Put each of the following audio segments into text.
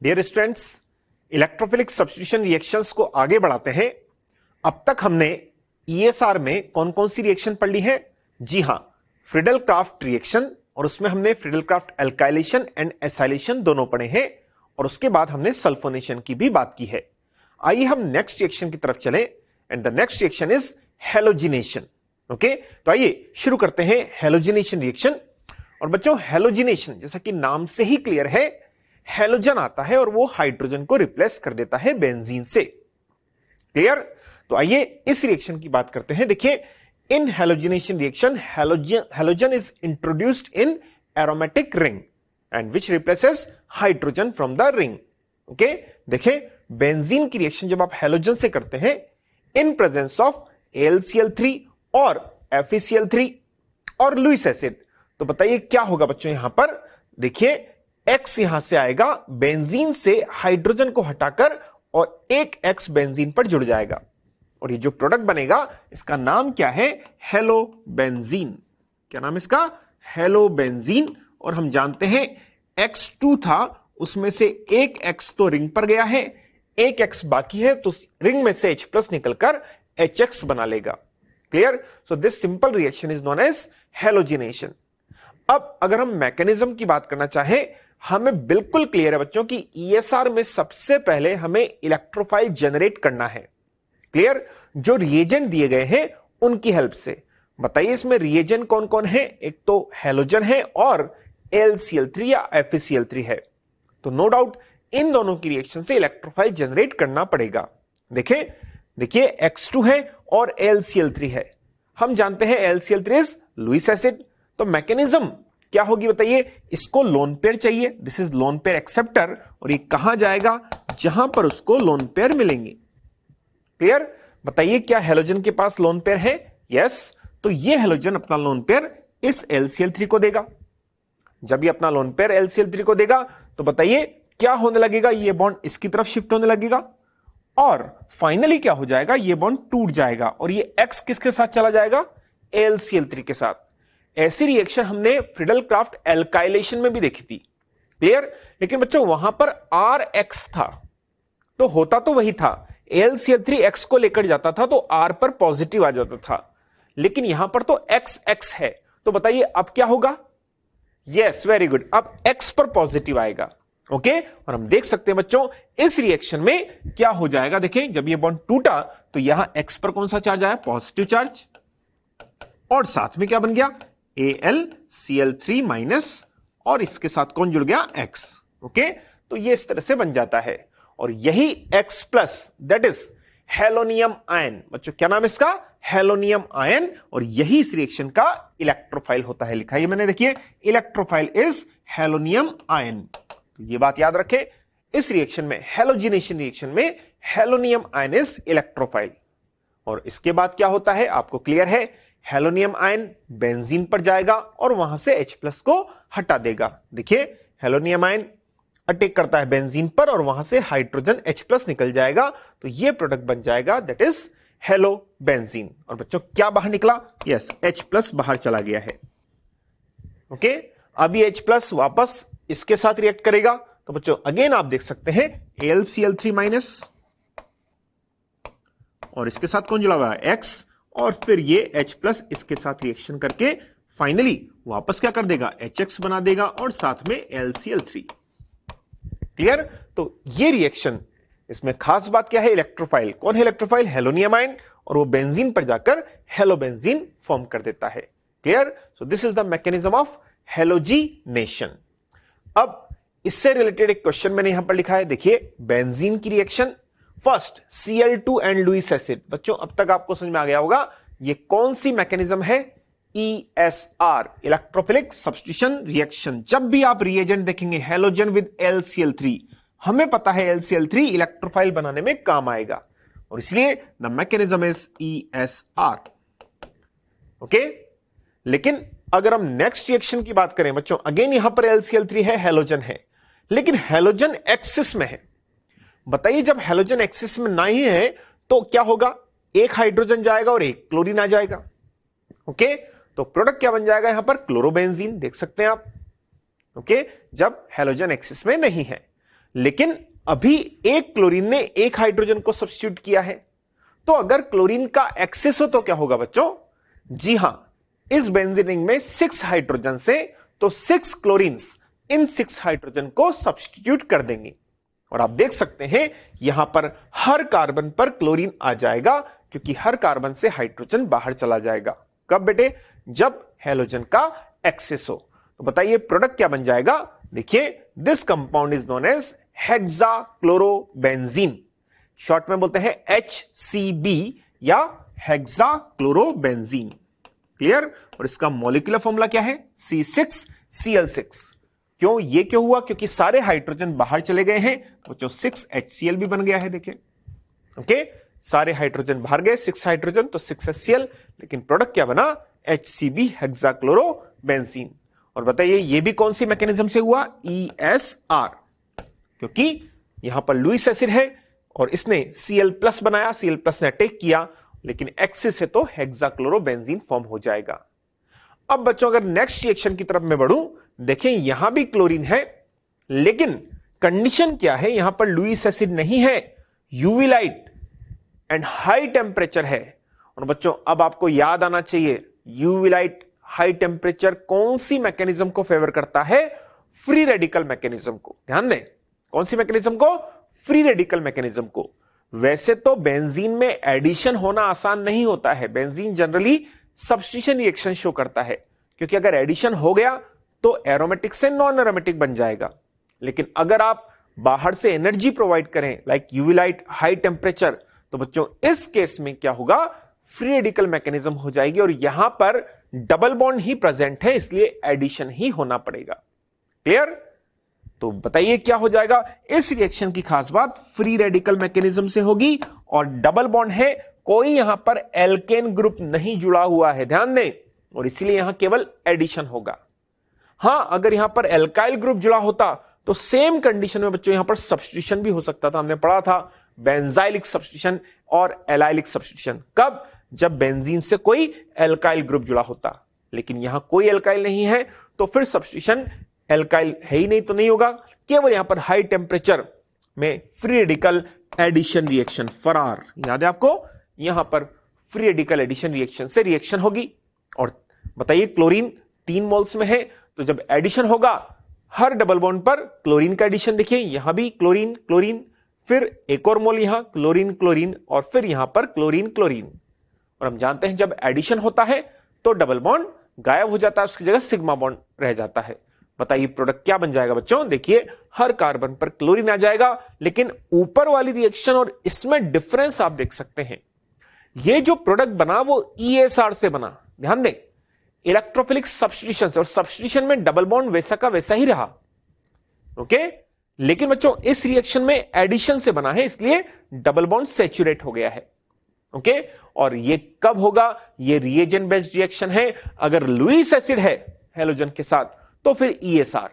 Dear students, electrophilic substitution reactions को आगे बढ़ाते हैं। अब तक हमने ईएसआर में कौन कौन सी रिएक्शन पढ़ ली है? जी हां, फ्रीडल क्राफ्ट रिएक्शन, और उसमें हमने Friedel craft alkylation and acylation दोनों पढ़े हैं, और उसके बाद हमने सल्फोनेशन की भी बात की है। आइए हम नेक्स्ट रिएक्शन की तरफ चलें, and the next reaction is halogenation. Okay, तो आइए शुरू करते हैं हैलोजिनेशन रिएक्शन। और बच्चों, हैलोजिनेशन जैसा कि नाम से ही क्लियर है, हैलोजन आता है और वो हाइड्रोजन को रिप्लेस कर देता है बेंजीन से। क्लियर? तो आइए इस रिएक्शन की बात करते हैं। देखिए, in halogenation reaction halogen is introduced in aromatic ring and which replaces hydrogen from the ring. Okay, देखिए बेंजीन की रिएक्शन जब आप हैलोजन से करते हैं इन प्रेजेंस ऑफ AlCl3 और FeCl3 और लुईस एसिड, तो बताइए क्या होगा बच्चों? यहां पर देखिए X यहां से आएगा, बेंजीन से हाइड्रोजन को हटाकर और एक X बेंजीन पर जुड़ जाएगा, और ये जो प्रोडक्ट बनेगा इसका नाम क्या है? हेलोबेंजीन। क्या नाम इसका? हेलोबेंजीन। और हम जानते हैं X2 था, उसमें से एक X तो रिंग पर गया है, एक X बाकी है, तो रिंग में से H+ निकलकर HX बना लेगा। Clear? So this simple reaction is known as halogenation. अब अगर हम मैकेनिज्म की बात करना चाहें, हमें बिल्कुल क्लियर है बच्चों कि ईएसआर में सबसे पहले हमें इलेक्ट्रोफाइल जनरेट करना है। क्लियर? जो रिएजेंट दिए गए हैं उनकी हेल्प से। बताइए इसमें रिएजेंट कौन कौन है? एक तो हैलोजन है और AlCl3 या FeCl3 है। तो नो डाउट इन दोनों की रिएक्शन से इलेक्ट्रोफाइल जनरेट करना पड़ेगा। देखिए X2 है और AlCl3 है। हम जानते हैं AlCl3 इज लुईस एसिड। तो मैकेनिज्म क्या होगी बताइए? इसको लोन पेयर चाहिए, this is lone pair acceptor, और ये कहां जाएगा? जहां पर उसको लोन पेयर मिलेंगे। क्लियर? बताइए क्या हैलोजन के पास लोन पेयर है? यस। तो ये हैलोजन अपना लोन पेयर इस AlCl3 को देगा। जब ये अपना लोन पेयर AlCl3 को देगा तो बताइए क्या होने लगेगा? ये बॉन्ड इसकी तरफ शिफ्ट होने लगेगा, और फाइनली क्या हो जाएगा? ये बॉन्ड टूट जाएगा, और ये X किसके साथ चला जाएगा? AlCl3 के साथ। ऐसी रिएक्शन हमने फ्रीडल क्राफ्ट एल्काइलेशन में भी देखी थी। क्लियर? लेकिन बच्चों वहां पर RX था, तो होता तो वही था, AlCl3 X को लेकर जाता था तो R पर पॉजिटिव आ जाता था, लेकिन यहां पर तो XX है। तो बताइए अब क्या होगा? यस, वेरी गुड, अब X पर पॉजिटिव आएगा। ओके, और हम देख सकते हैं बच्चों इस रिएक्शन में क्या हो जाएगा। देखें, जब ये बॉन्ड टूटा तो यहां X पर कौन सा चार्ज आया? पॉजिटिव चार्ज, और साथ में क्या बन गया? AlCl3 माइनस, और इसके साथ कौन जुड़ गया? X। ओके, तो ये इस तरह से बन जाता है, और यही X+ दैट इज हेलोनियम आयन। बच्चों क्या नाम इसका? हेलोनियम आयन, और यही इस रिएक्शन का इलेक्ट्रोफाइल होता है। लिखा है मैंने, देखिए इलेक्ट्रोफाइल इज हेलोनियम आयन। तो ये बात याद रखें, इस रिएक्शन में, हैलोजिनेशन रिएक्शन में, हेलोनियम आयन इज इलेक्ट्रोफाइल। और इसके बाद क्या होता है आपको क्लियर है? हेलोनियम आयन बेंजीन पर जाएगा और वहां से H+ को हटा देगा। देखिए हेलोनियम आयन अटैक करता है बेंजीन पर और वहां से हाइड्रोजन H+ निकल जाएगा, तो ये प्रोडक्ट बन जाएगा दैट इज हेलोबेंजीन। और बच्चों क्या बाहर निकला? यस, H+ बाहर चला गया है। ओके, अभी H+ वापस इसके साथ रिएक्ट करेगा, तो बच्चों अगेन आप देख सकते हैं AlCl3 माइनस, और इसके साथ कौन जुड़ा हुआ है? X, और फिर ये H+ इसके साथ रिएक्शन करके फाइनली वापस क्या कर देगा? HX बना देगा, और साथ में AlCl3। क्लियर? तो ये रिएक्शन, इसमें खास बात क्या है? इलेक्ट्रोफाइल। कौन है इलेक्ट्रोफाइल? हेलोनियम आयन, और वो बेंजीन पर जाकर हेलोबेंजीन फॉर्म कर देता है। Clear? So this is the mechanism of halogenation. अब इससे रिलेटेड एक क्वेश्चन मैंने यहां पर लिखा है, देखिए बेंजीन की reaction, first Cl2 and Lewis acid. बच्चों अब तक आपको समझ में आ गया होगा ये कौन सी मैकेनिज्म है? ESR, electrophilic substitution reaction. जब भी आप रिएजेंट देखेंगे हैलोजन विद AlCl3, हमें पता है AlCl3 इलेक्ट्रोफाइल बनाने में काम आएगा, और इसलिए the mechanism is ESR। Okay, लेकिन अगर हम नेक्स्ट रिएक्शन की बात करें बच्चों, अगेन यहां पर AlCl3 है, हैलोजन है, लेकिन हैलोजन एक्सिस में है। बताइए जब हैलोजन एक्सिस में नहीं है तो क्या होगा? एक हाइड्रोजन जाएगा और एक क्लोरीन आ जाएगा। ओके, तो प्रोडक्ट क्या बन जाएगा यहां पर? क्लोरोबेंजीन। देख सकते हैं आप। ओके, जब हैलोजन एक्सिस में नहीं है। लेकिन अभी एक क्लोरीन ने एक हाइड्रोजन को सब्स्टिट्यूट किया है। तो अगर क्लोरीन का एक्सेस हो तो क्या होगा बच्चों? जी हां, इस बेंजीन रिंग में 6 हाइड्रोजन से तो 6 क्लोरीन्स इन 6 हाइड्रोजन को सब्स्टिट्यूट कर देंगे। और आप देख सकते हैं यहां पर हर कार्बन पर क्लोरीन आ जाएगा, क्योंकि हर कार्बन से हाइड्रोजन बाहर चला जाएगा। कब बेटे? जब हैलोजन का एक्सेस हो। तो बताइए प्रोडक्ट क्या बन जाएगा? देखिए, this compound is known as hexachlorobenzene, short में बोलते हैं HCB या हेक्साक्लोरोबेंजीन। क्लियर? और इसका मॉलिक्यूलर फॉर्मूला क्या है? C6Cl6। क्यों हुआ? क्योंकि सारे हाइड्रोजन बाहर चले गए हैं, बच्चों 6HCl भी बन गया है। देखिए, ओके, सारे हाइड्रोजन बाहर गए, 6 हाइड्रोजन तो 6HCl, लेकिन प्रोडक्ट क्या बना? HCB हेक्साक्लोरोबेंजीन। और बताइए ये भी कौन सी मैकेनिज्म से हुआ? ESR, क्योंकि यहां पर लुईस एसिड है और इसने Cl+ बनाया, Cl+ ने अटैक किया, लेकिन एक्सिस से तो हेक्साक्लोरोबेंजीन फॉर्म हो जाएगा। अब बच्चों अगर नेक्स्ट रिएक्शन की तरफ मैं बढ़ूं, देखें यहां भी क्लोरीन है, लेकिन कंडीशन क्या है? यहां पर लुईस एसिड नहीं है, UV light and high temperature है। और बच्चों अब आपको याद आना चाहिए, यूवी लाइट, हाई टेम्परेचर कौन सी मैकेनिज्म को फेवर करता है? फ्री रेडिकल मैकेनिज्म को। ध्यान दें, कौन सी मैकेनिज्म को? फ्री रेडिकल मैकेनिज्म को। वैसे तो बेंजीन में एडिशन होना आसान नहीं होता है, benzene generally substitution reaction show करता है, क्योंकि अगर एडिशन हो गया तो एरोमेटिक से नॉन एरोमेटिक बन जाएगा। लेकिन अगर आप बाहर से एनर्जी प्रोवाइड करें, like UV light, high temperature, तो बच्चों इस केस में क्या होगा? फ्री रेडिकल मैकेनिज्म हो जाएगी, और यहां पर डबल बॉन्ड ही प्रेजेंट है, इसलिए एडिशन ही होना पड़ेगा। क्लियर? तो बताइए क्या हो जाएगा? इस रिएक्शन की खास बात फ्री रेडिकल मैकेनिज्म से होगी, और डबल बॉन्ड है, कोई यहां पर एल्केन ग्रुप नहीं जुड़ा हुआ है, ध्यान दें, और इसलिए यहां केवल एडिशन होगा। हां, अगर यहां पर एल्काइल ग्रुप जुड़ा होता तो सेम कंडीशन में बच्चों यहां पर सब्स्टिट्यूशन भी हो सकता था। हमने पढ़ा था बेंजाइलिक सब्स्टिट्यूशन और एलाइलिक सब्स्टिट्यूशन। कब? जब बेंजीन से कोई एल्काइल ग्रुप जुड़ा होता, लेकिन यहां कोई एल्काइल नहीं है, तो फिर सब्स्टिट्यूशन एल्काइल है ही नहीं तो नहीं होगा, केवल यहां पर हाई टेम्परेचर में फ्री रेडिकल एडिशन रिएक्शन फरार। याद है आपको? यहां पर फ्री रेडिकल एडिशन रिएक्शन से रिएक्शन होगी। और बताइए क्लोरीन 3 मोल्स में है, तो जब एडिशन होगा हर डबल बॉन्ड पर क्लोरीन का एडिशन, देखिए यहां भी क्लोरीन क्लोरीन, फिर एक और मोल यहां क्लोरीन क्लोरीन, और फिर यहां पर क्लोरीन क्लोरीन। और हम जानते हैं जब एडिशन होता है तो डबल बॉन्ड गायब हो जाता है, उसकी जगह सिग्मा बॉन्ड रह जाता है। बताइए प्रोडक्ट क्या बन जाएगा बच्चों? देखिए हर कार्बन पर क्लोरीन आ जाएगा, लेकिन ऊपर वाली रिएक्शन और इसमें डिफरेंस आप देख सकते हैं। ये जो प्रोडक्ट बना वो ESR से बना, ध्यान दें, इलेक्ट्रोफिलिक सब्स्टिट्यूशन से, और सब्स्टिट्यूशन में डबल बॉन्ड वैसा का वैसा ही रहा। ओके, लेकिन बच्चों इस रिएक्शन में एडिशन से बना है, इसलिए डबल बॉन्ड सैचुरेट हो गया है। ओके, और ये कब होगा? ये रिएजेंट बेस्ड रिएक्शन है। अगर लुईस एसिड है हैलोजन के साथ तो फिर ESR,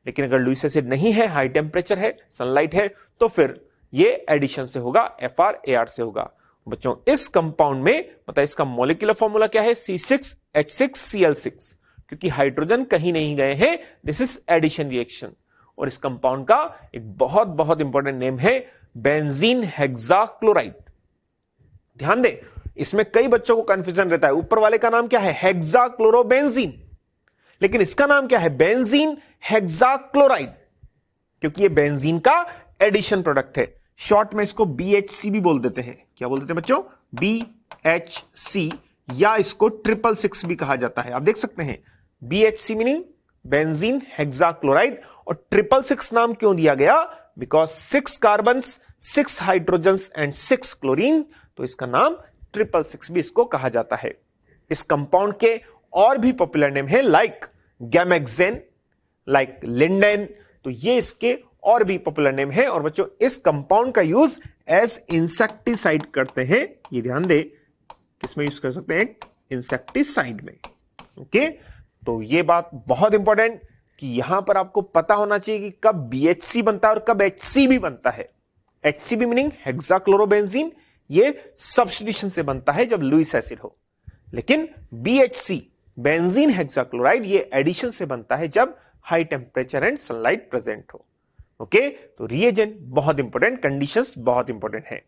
लेकिन अगर लुईस एसिड नहीं है, हाई टेम्परेचर है, सनलाइट है, तो फिर ये एडिशन से होगा, FR-AR से होगा। बच्चों इस कंपाउंड में मतलब इसका मॉलिक्यूलर फॉर्मूला क्या है? C6H6Cl6, क्योंकि हाइड्रोजन कहीं नहीं गए हैं, दिस इज एडिशन रिएक्शन। और इस कंपाउंड का एक बहुत बहुत इंपॉर्टेंट नेम है बेंजीन हेक्साक्लोराइड। ध्यान दें, इसमें कई बच्चों को कंफ्यूजन रहता है, ऊपर वाले का नाम क्या है? हेक्साक्लोरोबेंजीन, लेकिन इसका नाम क्या है? बेंजीन हेक्साक्लोराइड, क्योंकि ये बेंजीन का एडिशन प्रोडक्ट है। शॉर्ट में इसको BHC भी बोल देते हैं। क्या बोल देते हैं बच्चों? BHC, या इसको 666 भी कहा जाता है। आप देख सकते हैं BHC मीनिंग बेंजीन हेक्साक्लोराइड, और 666 नाम क्यों दिया गया? Because 6 carbon, 6 hydrogens and 6 chlorine, तो इसका नाम 666 भी इसको कहा जाता है। इस कंपाउंड के और भी पॉपुलर नेम है, लाइक गैमेक्सेन, लाइक लिंडेन, तो ये इसके और भी पॉपुलर नेम है। और बच्चों इस कंपाउंड का यूज एज इंसेक्टिसाइड करते हैं, ये ध्यान दे, किसमें यूज कर सकते हैं? इंसेक्टिसाइड में। ओके, तो ये बात बहुत इंपॉर्टेंट कि यहां पर आपको पता होना चाहिए कि कब BHC बनता है और कब HCB बनता है। HCB मीनिंग हेक्साक्लोरोबेंजीन, ये सब्स्टिट्यूशन से बनता है जब लुईस एसिड हो, लेकिन BHC बेंजीन हेक्साक्लोराइड ये एडिशन से बनता है जब high temperature and sunlight present हो। ओके, तो रिएजेंट बहुत इंपॉर्टेंट, कंडीशंस बहुत इंपॉर्टेंट है।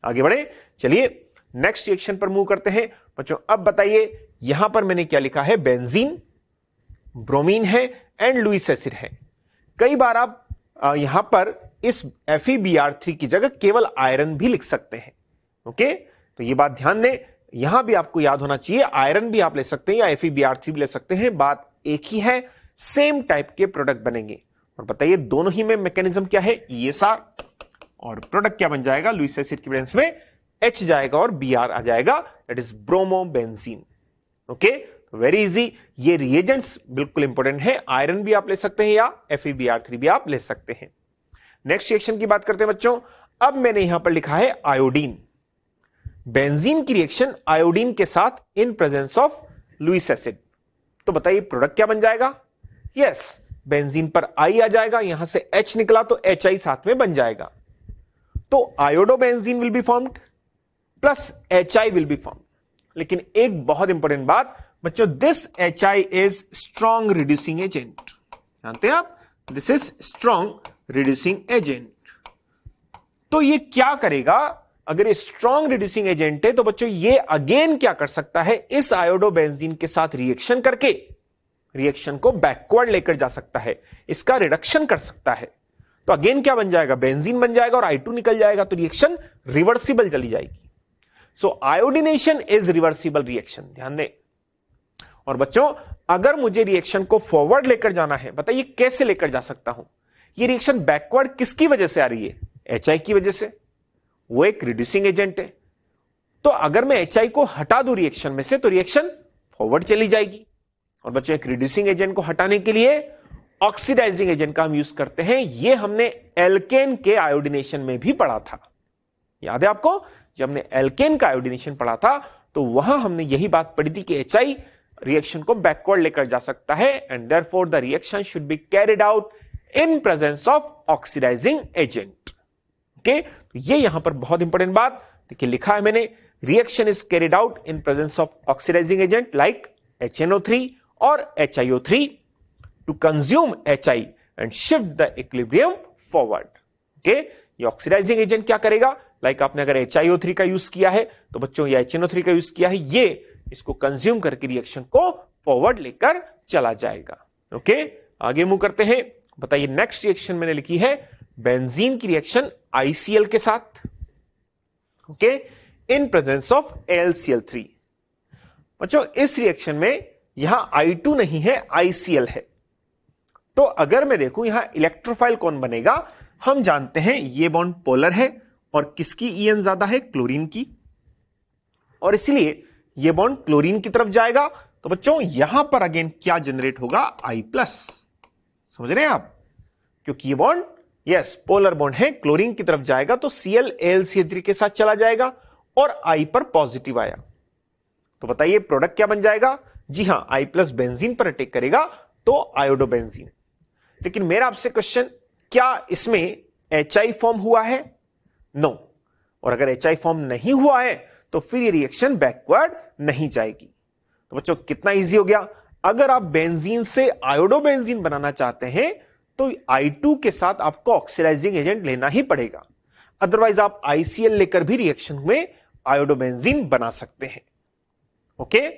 आगे बढ़े, चलिए नेक्स्ट रिएक्शन पर मूव करते हैं बच्चों। अब बताइए यहां पर मैंने क्या लिखा है, बेंजीन, ब्रोमीन है एंड लुईस एसिड है। कई बार आप यहां पर इस FeBr3 की जगह केवल आयरन भी लिख सकते हैं। ओके, तो ये बात ध्यान दें, यहां भी आपको याद होना चाहिए, आयरन भी आप ले सकते हैं या FeBr3 भी ले सकते हैं, बात एक ही है, सेम टाइप के प्रोडक्ट बनेंगे। और बताइए दोनों ही में मैकेनिज्म क्या है, ESR, और प्रोडक्ट क्या बन जाएगा, लुईस एसिड की प्रेजेंस में H जाएगा और Br आ जाएगा, that is bromobenzene. Okay, very easy, ये रिएजेंट्स बिल्कुल इंपॉर्टेंट है, आयरन भी आप ले सकते हैं या FeBr3 भी आप ले सकते हैं। नेक्स्ट रिएक्शन की बात करते हैं बच्चों। अब मैंने यहां पर लिखा है आयोडीन, बेंजीन की रिएक्शन आयोडीन के साथ in presence of Lewis acid. तो बताइए प्रोडक्ट क्या बन जाएगा, यस, बेंजीन पर I आ जाएगा, यहां से H निकला तो HI साथ में बन जाएगा, तो iodobenzene will be formed plus HI will be formed. लेकिन एक बहुत इंपॉर्टेंट बात बच्चों, this HI is strong reducing agent, जानते हैं आप, this is strong reducing agent. तो ये क्या करेगा, अगर ये स्ट्रॉन्ग रिड्यूसिंग एजेंट है तो बच्चों ये अगेन क्या कर सकता है, इस आयोडोबेंजीन के साथ रिएक्शन करके रिएक्शन को बैकवर्ड लेकर जा सकता है, इसका रिडक्शन कर सकता है। तो अगेन क्या बन जाएगा, बेंजीन बन जाएगा और I2 निकल जाएगा, तो रिएक्शन रिवर्सिबल चली जाएगी। सो आयोडीनेशन इज रिवर्सिबल रिएक्शन, ध्यान दें। और बच्चों अगर मुझे रिएक्शन को फॉरवर्ड लेकर जाना है, बताइए कैसे लेकर जा सकता हूं, ये रिएक्शन बैकवर्ड किसकी वजह से आ रही है, HI की वजह से, वो एक रिड्यूसिंग एजेंट है। तो अगर मैं HI को हटा दूं रिएक्शन में से तो रिएक्शन फॉरवर्ड चली जाएगी। और बच्चों एक रिड्यूसिंग एजेंट को हटाने के लिए ऑक्सीडाइजिंग एजेंट का हम यूज करते हैं, ये हमने एल्केन के आयोडीनेशन में भी पढ़ा था, याद है आपको, जब हमने एल्केन का आयोडीनेशन पढ़ा था तो वहां हमने यही बात पढ़ी थी कि HI रिएक्शन को बैकवर्ड लेकर जा सकता है and therefore the reaction should be carried out in presence of oxidising agent. Okay, तो ये यहां पर बहुत इंपॉर्टेंट बात देखिए, लिखा है मैंने, reaction is carried out in presence of oxidising agent like HNO3 और HiO3 to consume HI and shift the equilibrium forward. Okay, ये ऑक्सीडाइजिंग एजेंट क्या करेगा, लाइक आपने अगर HiO3 का यूज किया है तो बच्चों ये HNO3 का यूज किया है, ये इसको कंज्यूम करके रिएक्शन को फॉरवर्ड लेकर चला जाएगा। ओके, आगे मूव करते हैं। बताइए नेक्स्ट रिएक्शन मैंने लिखी है बेंजीन की रिएक्शन ICl के साथ, okay, in presence of AlCl3। बच्चों इस रिएक्शन में यहां I2 नहीं है, ICl है। तो अगर मैं देखूं यहां इलेक्ट्रोफाइल कौन बनेगा, हम जानते हैं ये बॉन्ड पोलर है और किसकी EN ज्यादा है, क्लोरीन की, और इसलिए ये बॉन्ड क्लोरीन की तरफ जाएगा। तो बच्चों यहां पर अगेन क्या जनरेट होगा, I+, समझ रहे हैं आप, क्योंकि ये बॉन्ड यस पोलर बॉन्ड है, क्लोरीन की तरफ जाएगा तो Cl AlCl3 के साथ चला जाएगा और I पर पॉजिटिव आया। तो बताइए प्रोडक्ट क्या बन जाएगा, जी हां I+ बेंजीन पर अटैक करेगा तो आयोडोबेंजीन। लेकिन मेरा आपसे क्वेश्चन, क्या इसमें HI फॉर्म हुआ है, नो, और अगर HI फॉर्म नहीं हुआ है तो फिर ये रिएक्शन बैकवर्ड नहीं जाएगी। तो बच्चों कितना इजी हो गया, अगर आप बेंजीन से आयोडोबेंजीन बनाना चाहते हैं तो I2 के साथ आपको ऑक्सीडाइजिंग एजेंट लेना ही पड़ेगा, अदरवाइज आप ICl लेकर भी रिएक्शन में आयोडोबेंजीन बना सकते हैं। ओके,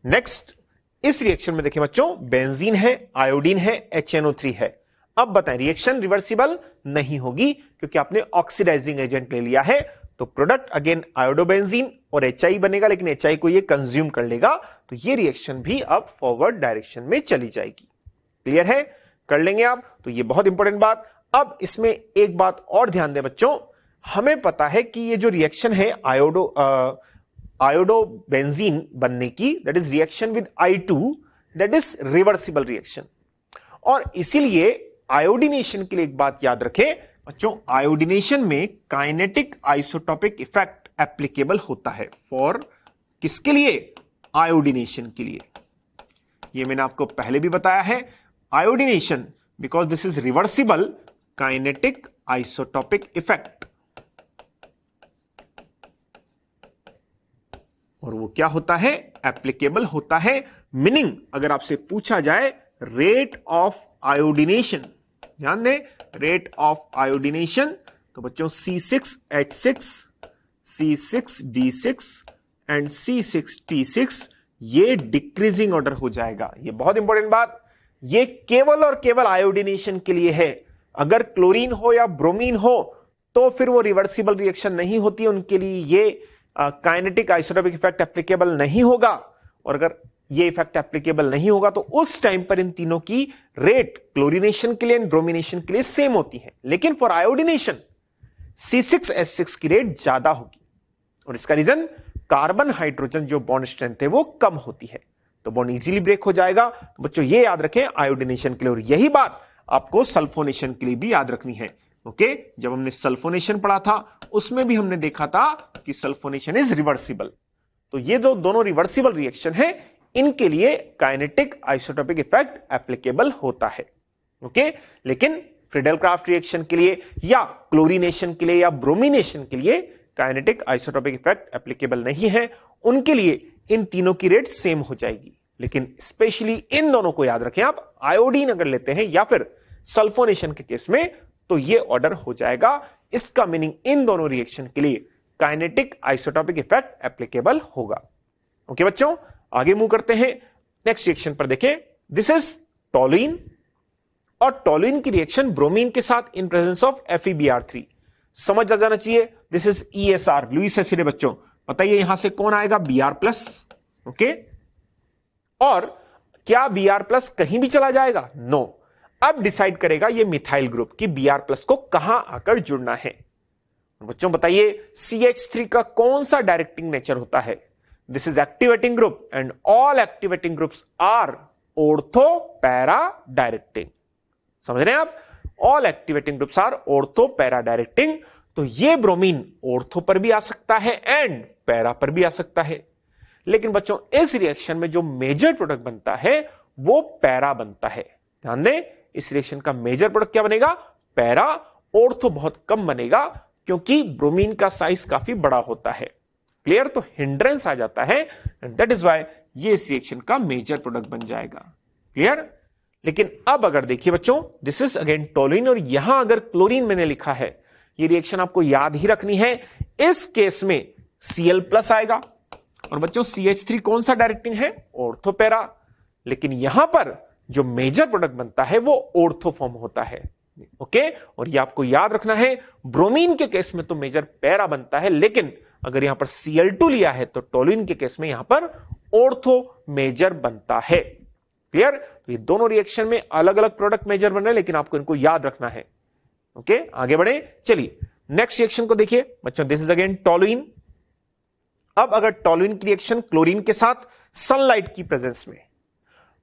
नेक्स्ट इस रिएक्शन में देखिए बच्चों, बेंजीन है, आयोडीन है, HNO3 है। अब बताएं रिएक्शन रिवर्सिबल नहीं होगी क्योंकि आपने ऑक्सीडाइजिंग एजेंट ले लिया है, तो प्रोडक्ट अगेन आयोडोबेंजीन और HI बनेगा, लेकिन HI को ये कंज्यूम कर लेगा, तो ये रिएक्शन भी अब फॉरवर्ड डायरेक्शन में चली जाएगी। क्लियर है, कर लेंगे आप, तो ये बहुत इंपॉर्टेंट बात। अब इसमें एक बात और ध्यान दें बच्चों, हमें पता है कि ये जो रिएक्शन है आयोडोबेंजीन बनने की, that is reaction with I2, that is reversible reaction, और इसीलिए आयोडीनेशन के लिए एक बात याद रखें बच्चों, आयोडीनेशन में काइनेटिक आइसोटोपिक इफेक्ट एप्लीकेबल होता है फॉर किसके लिए, आयोडीनेशन के लिए। ये मैंने आपको पहले भी बताया है, iodination because this is reversible kinetic isotopic effect, और वो क्या होता है, एप्लीकेबल होता है। मीनिंग अगर आपसे पूछा जाए रेट ऑफ आयोडीनेशन, ध्यान दें, रेट ऑफ आयोडीनेशन, तो बच्चों C6H6, C6D6 एंड C6T6 ये डिक्रीजिंग ऑर्डर हो जाएगा। ये बहुत इंपॉर्टेंट बात, ये केवल और केवल आयोडीनेशन के लिए है। अगर क्लोरीन हो या ब्रोमीन हो तो फिर वो रिवर्सिबल रिएक्शन नहीं होती, उनके लिए ये काइनेटिक आइसोटोपिक इफेक्ट एप्लीकेबल नहीं होगा। और अगर ये इफेक्ट एप्लीकेबल नहीं होगा तो उस टाइम पर इन तीनों की रेट क्लोरीनेशन के लिए एंड ब्रोमिनेशन के लिए सेम होती है, लेकिन फॉर आयोडीनेशन C6H6 की रेट ज्यादा होगी। और इसका रीजन कार्बन हाइड्रोजन जो बॉन्ड स्ट्रेंथ है वो कम होती है, तो बॉन्ड इजीली ब्रेक हो जाएगा। तो बच्चों ये याद रखें आयोडीनेशन के लिए, और यही बात आपको सल्फोनेशन के लिए भी याद रखनी है। ओके, जब हमने सल्फोनेशन पढ़ा था उसमें भी हमने देखा था कि सल्फोनेशन इज रिवर्सिबल। तो ये जो दोनों रिवर्सिबल रिएक्शन है इनके लिए काइनेटिक आइसोटोपिक इफेक्ट एप्लीकेबल होता है। ओके, लेकिन फ्रीडल क्राफ्ट रिएक्शन के लिए या क्लोरीनेशन के लिए या ब्रोमिनेशन के लिए काइनेटिक आइसोटोपिक इफेक्ट एप्लीकेबल नहीं है। उनके लिए इन तीनों की रेट सेम हो जाएगी, लेकिन स्पेशली इन दोनों को याद रखें आप, आयोडीन अगर लेते हैं या फिर सल्फोनेशन के केस में तो ये ऑर्डर हो जाएगा। इसका मीनिंग इन दोनों रिएक्शन के लिए काइनेटिक आइसोटोपिक इफेक्ट एप्लीकेबल होगा। ओके बच्चों, आगे मूव करते हैं नेक्स्ट रिएक्शन पर। देखें, दिस इज टोलुइन, और टोलुइन की रिएक्शन ब्रोमीन के साथ इन प्रेजेंस ऑफ FeBr3। समझ आ जाना चाहिए, this is ESR, Lewis acid है बच्चों। बताइए यहां से कौन आएगा, Br+। ओके, और क्या Br+ कहीं भी चला जाएगा? नो। अब डिसाइड करेगा ये मिथाइल ग्रुप कि Br+ को कहां आकर जुड़ना है। बच्चों बताइए CH3 का कौन सा डायरेक्टिंग नेचर होता है? This is activating group and all activating groups are ortho para directing. समझ रहे हैं आप? All activating groups are ortho para directing. तो ये ब्रोमीन ऑर्थो पर भी आ सकता है एंड पैरा पर भी आ सकता है, लेकिन बच्चों इस रिएक्शन में जो मेजर प्रोडक्ट बनता है वो पैरा बनता है। ध्यान दें, इस रिएक्शन का मेजर प्रोडक्ट क्या बनेगा? पैरा। ऑर्थो बहुत कम बनेगा क्योंकि ब्रोमीन का साइज काफी बड़ा होता है। क्लियर? तो हिंड्रेंस आ जाता है एंड दैट इज व्हाई ये इस रिएक्शन का मेजर प्रोडक्ट बन जाएगा। क्लियर? लेकिन अब अगर देखिए बच्चों, दिस इज अगेन टोलुइन, और यहां अगर क्लोरीन मैंने लिखा है, ये रिएक्शन आपको याद ही रखनी है। इस केस में Cl+ आएगा, और बच्चों CH3 कौन सा डायरेक्टिंग है? Ortho para. लेकिन यहां पर जो मेजर प्रोडक्ट बनता है वो ऑर्थो फॉर्म होता है। ओके, और ये आपको याद रखना है, ब्रोमीन के केस में तो मेजर पैरा बनता है, लेकिन अगर यहां पर Cl2 लिया है तो टोलुइन के केस में यहां पर ऑर्थो मेजर बनता है। क्लियर? तो ये दोनों रिएक्शन में अलग अलग प्रोडक्ट मेजर बन रहे हैं, लेकिन आपको इनको याद रखना है। ओके, आगे बढ़े। चलिए नेक्स्ट रिएक्शन को देखिए बच्चों, दिस इज अगेन टोलुइन। अब अगर टोलुइन की रिएक्शन क्लोरीन के साथ सनलाइट की प्रेजेंस में,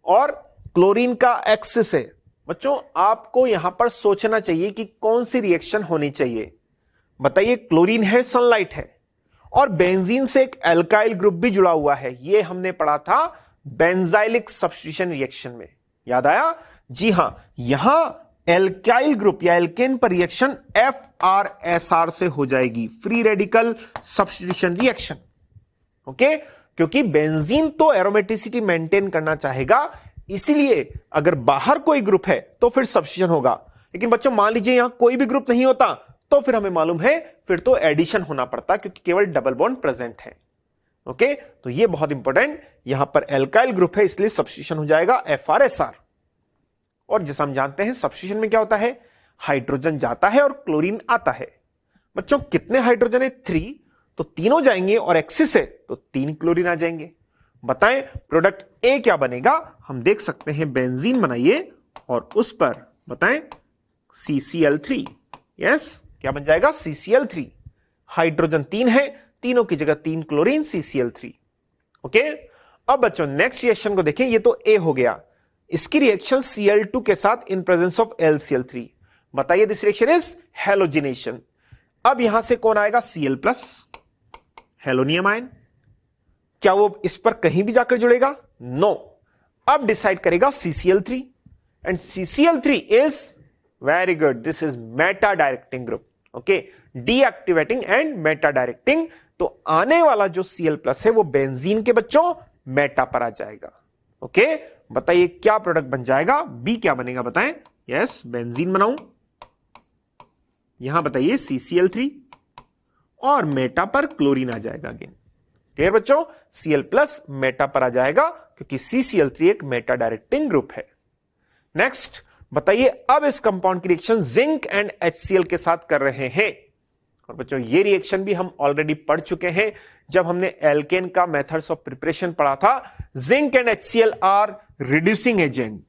और क्लोरीन का एक्सिस है, बच्चों आपको यहां पर सोचना चाहिए कि कौन सी रिएक्शन होनी चाहिए। बताइए, क्लोरीन है, सनलाइट है, और बेंजीन से एक एल्काइल ग्रुप भी जुड़ा हुआ है। यह हमने पढ़ा था बेंजाइलिक सब्स्टिट्यूशन रिएक्शन में, याद आया? जी हां, यहां एल्काइल ग्रुप या एल्केन पर रिएक्शन FrSR से हो जाएगी, free radical substitution reaction. Okay, क्योंकि बेंजीन तो एरोमेटिसिटी मेंटेन करना चाहेगा, इसीलिए अगर बाहर कोई ग्रुप है तो फिर सब्स्टिट्यूशन होगा। लेकिन बच्चों मान लीजिए यहां कोई भी ग्रुप नहीं होता, तो फिर हमें मालूम है फिर तो एडिशन होना पड़ता, क्योंकि केवल डबल बॉन्ड प्रेजेंट है। ओके, तो ये बहुत इंपॉर्टेंट, यहां पर एल्काइल ग्रुप है इसलिए सब्स्टिट्यूशन हो जाएगा FrSR। और जैसा हम जानते हैं सब्स्टिट्यूशन में क्या होता है, हाइड्रोजन जाता है और क्लोरीन आता है। बच्चों कितने हाइड्रोजन है? 3, तो तीनों जाएंगे, और एक्सिस है तो 3 क्लोरीन आ जाएंगे। बताएं प्रोडक्ट ए क्या बनेगा? हम देख सकते हैं, बेंजीन बनाइए और उस पर बताएं CCl3। यस, क्या बन जाएगा? CCl3। हाइड्रोजन 3 है, तीनों की जगह 3 क्लोरीन, CCl3। ओके, अब बच्चों नेक्स्ट रिएक्शन को देखें, ये तो ए हो गया, इसकी रिएक्शन Cl2 के साथ इन प्रेजेंस ऑफ LCl3। बताइए दिस रिएक्शन इज हेलोजिनेशन। अब यहां से कौन आएगा? Cl+, halonium ion. क्या वो इस पर कहीं भी जाकर जुड़ेगा? नो। अब डिसाइड करेगा CCl3, and CCl3 is very good, this is Meta directing group. Okay, deactivating and meta directing. तो आने वाला जो Cl+ है वो बेंजीन के बच्चों मेटा पर आ जाएगा। ओके, बताइए क्या प्रोडक्ट बन जाएगा? बी क्या बनेगा? बताएं, यस, बेंजीन बनाऊं, यहां बताइए CCl3 और मेटा पर क्लोरीन आ जाएगा अगेन। क्लियर बच्चों, Cl+ मेटा पर आ जाएगा क्योंकि CCl3 एक मेटा डायरेक्टिंग ग्रुप है। नेक्स्ट बताइए, अब इस कंपाउंड की रिएक्शन जिंक एंड HCl के साथ कर रहे हैं। और बच्चों ये रिएक्शन भी हम ऑलरेडी पढ़ चुके हैं जब हमने एल्केन का मेथड्स ऑफ प्रिपरेशन पढ़ा था। Zinc and HCl are reducing agent,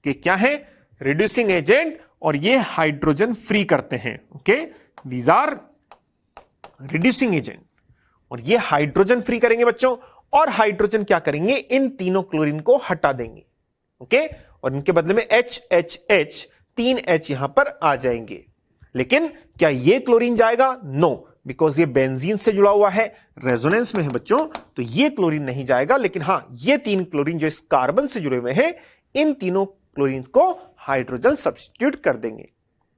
कि क्या है, रिड्यूसिंग एजेंट, और ये हाइड्रोजन फ्री करते हैं। Okay, these are reducing agent, और ये हाइड्रोजन फ्री करेंगे बच्चों, और हाइड्रोजन क्या करेंगे, इन तीनों क्लोरीन को हटा देंगे। ओके, और इनके बदले में HHH 3H यहां पर आ जाएंगे। लेकिन क्या ये क्लोरीन जाएगा? नो, बिकॉज ये बेंजीन से जुड़ा हुआ है, रेजोनेंस में है बच्चों, तो ये क्लोरीन नहीं जाएगा। लेकिन हां, ये 3 क्लोरीन जो इस कार्बन से जुड़े हुए हैं, इन तीनों क्लोरीन को हाइड्रोजन सब्स्टिट्यूट कर देंगे।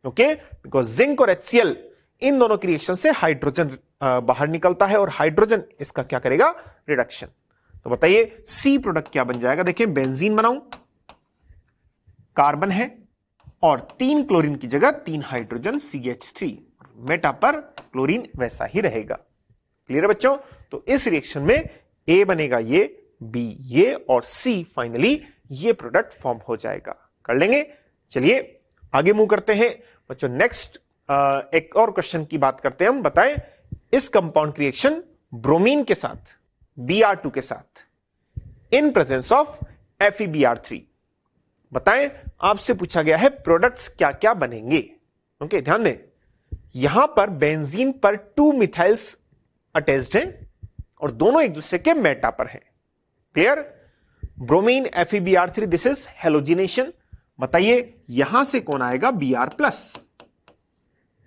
ओके, बिकॉज जिंक और HCl इन दोनों की रिएक्शन से हाइड्रोजन बाहर निकलता है, और हाइड्रोजन इसका क्या करेगा, रिडक्शन। तो बताइए सी प्रोडक्ट क्या बन जाएगा। देखिए, बेंजीन बनाऊं, कार्बन है, और 3 क्लोरीन की जगह 3 हाइड्रोजन CH3, मेटा पर क्लोरीन वैसा ही रहेगा। क्लियर है बच्चों, तो इस रिएक्शन में A बनेगा ये, B ये, और C फाइनली ये प्रोडक्ट फॉर्म हो जाएगा। कर लेंगे। चलिए आगे मूव करते हैं बच्चों। नेक्स्ट एक और क्वेश्चन की बात करते हैं हम। बताएं, इस कंपाउंड की रिएक्शन ब्रोमीन के साथ, Br2 के साथ, इन प्रेजेंस ऑफ FeBr3, बताएं, आपसे पूछा गया है प्रोडक्ट्स क्या क्या बनेंगे। ओके, ध्यान दें, यहां पर बेंजीन पर 2 मिथाइल्स अटैच्ड हैं और दोनों एक दूसरे के मेटा पर हैं। Clear, bromine FeBr3, this is halogenation. बताइए यहां से कौन आएगा, Br+,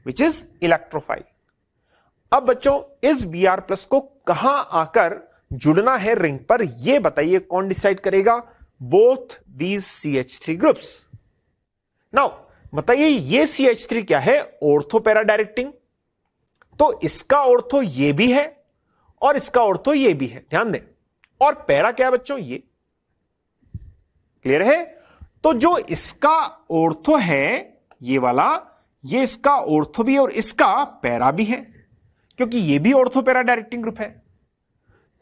विच इज इलेक्ट्रोफाइल। अब बच्चों इस Br+ को कहां आकर जुड़ना है रिंग पर, यह बताइए कौन डिसाइड करेगा, both these CH3 groups. Now बताइए ये CH3 क्या है, ऑर्थो पैरा डायरेक्टिंग, तो इसका ऑर्थो ये भी है और इसका ऑर्थो ये भी है, ध्यान दें। और पैरा क्या है बच्चों, ये। क्लियर है, तो जो इसका ऑर्थो है ये वाला, ये इसका ऑर्थो भी है और इसका पैरा भी है, क्योंकि ये भी ऑर्थो पैरा डायरेक्टिंग ग्रुप है।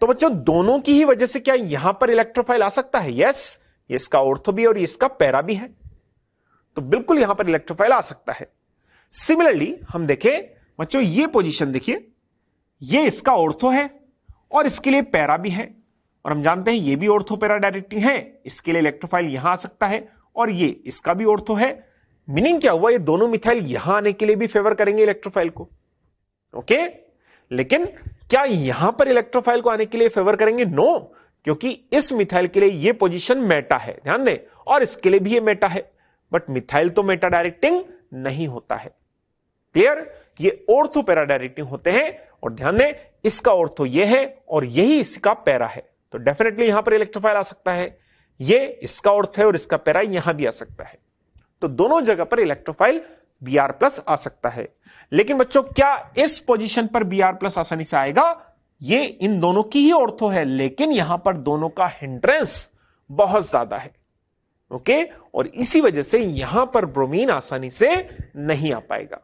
तो बच्चों दोनों की ही वजह से क्या यहां पर इलेक्ट्रोफाइल आ सकता है? यस, ये इसका ऑर्थो भी और ये इसका पैरा भी है, तो बिल्कुल यहां पर इलेक्ट्रोफाइल आ सकता है। सिमिलरली हम देखें बच्चों, ये पोजीशन देखिए, ये इसका ऑर्थो है और इसके लिए पैरा भी है, और हम जानते हैं ये भी ऑर्थो पैरा डायरेक्टिंग है, इसके लिए इलेक्ट्रोफाइल यहां आ सकता है, और ये इसका भी ऑर्थो है। मीनिंग क्या हुआ, ये दोनों मिथाइल यहां आने के लिए भी फेवर करेंगे इलेक्ट्रोफाइल को। ओके, लेकिन क्या यहां पर इलेक्ट्रोफाइल को आने के लिए फेवर करेंगे? नो, क्योंकि इस मिथाइल के लिए ये पोजीशन मेटा है, ध्यान दें, और इसके लिए भी ये मेटा है, बट मिथाइल तो मेटा डायरेक्टिंग नहीं होता है। क्लियर, ये ऑर्थो पैरा डायरेक्टिंग होते हैं, और ध्यान दें इसका ऑर्थो ये है और यही इसका पैरा है, तो डेफिनेटली यहां पर इलेक्ट्रोफाइल आ सकता है। ये इसका ऑर्थ है और इसका पैरा यहां भी आ सकता है, तो दोनों जगह पर इलेक्ट्रोफाइल Br+ आ सकता है। लेकिन बच्चों क्या इस पोजीशन पर Br+ आसानी से आएगा? ये इन दोनों की ही ऑर्थो है, लेकिन यहां पर दोनों का हिंड्रेंस बहुत ज्यादा है। ओके, और इसी वजह से यहां पर ब्रोमीन आसानी से नहीं आ पाएगा।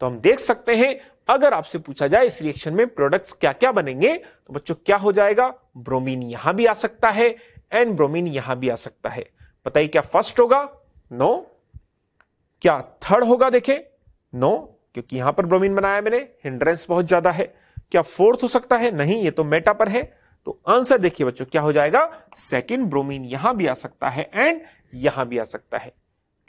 तो हम देख सकते हैं, अगर आपसे पूछा जाए इस रिएक्शन में प्रोडक्ट्स क्या क्या बनेंगे, तो बच्चों क्या हो जाएगा, ब्रोमीन यहां भी आ सकता है एंड ब्रोमीन यहां भी आ सकता है। बताइए क्या फर्स्ट होगा? नो। क्या थर्ड होगा? देखें, नो, क्योंकि यहां पर ब्रोमीन बनाया मैंने, हिंड्रेंस बहुत ज्यादा है। क्या फोर्थ हो सकता है? नहीं, ये तो मेटा पर है। तो आंसर देखिए बच्चों क्या हो जाएगा, सेकंड ब्रोमीन यहां भी आ सकता है एंड यहां भी आ सकता है।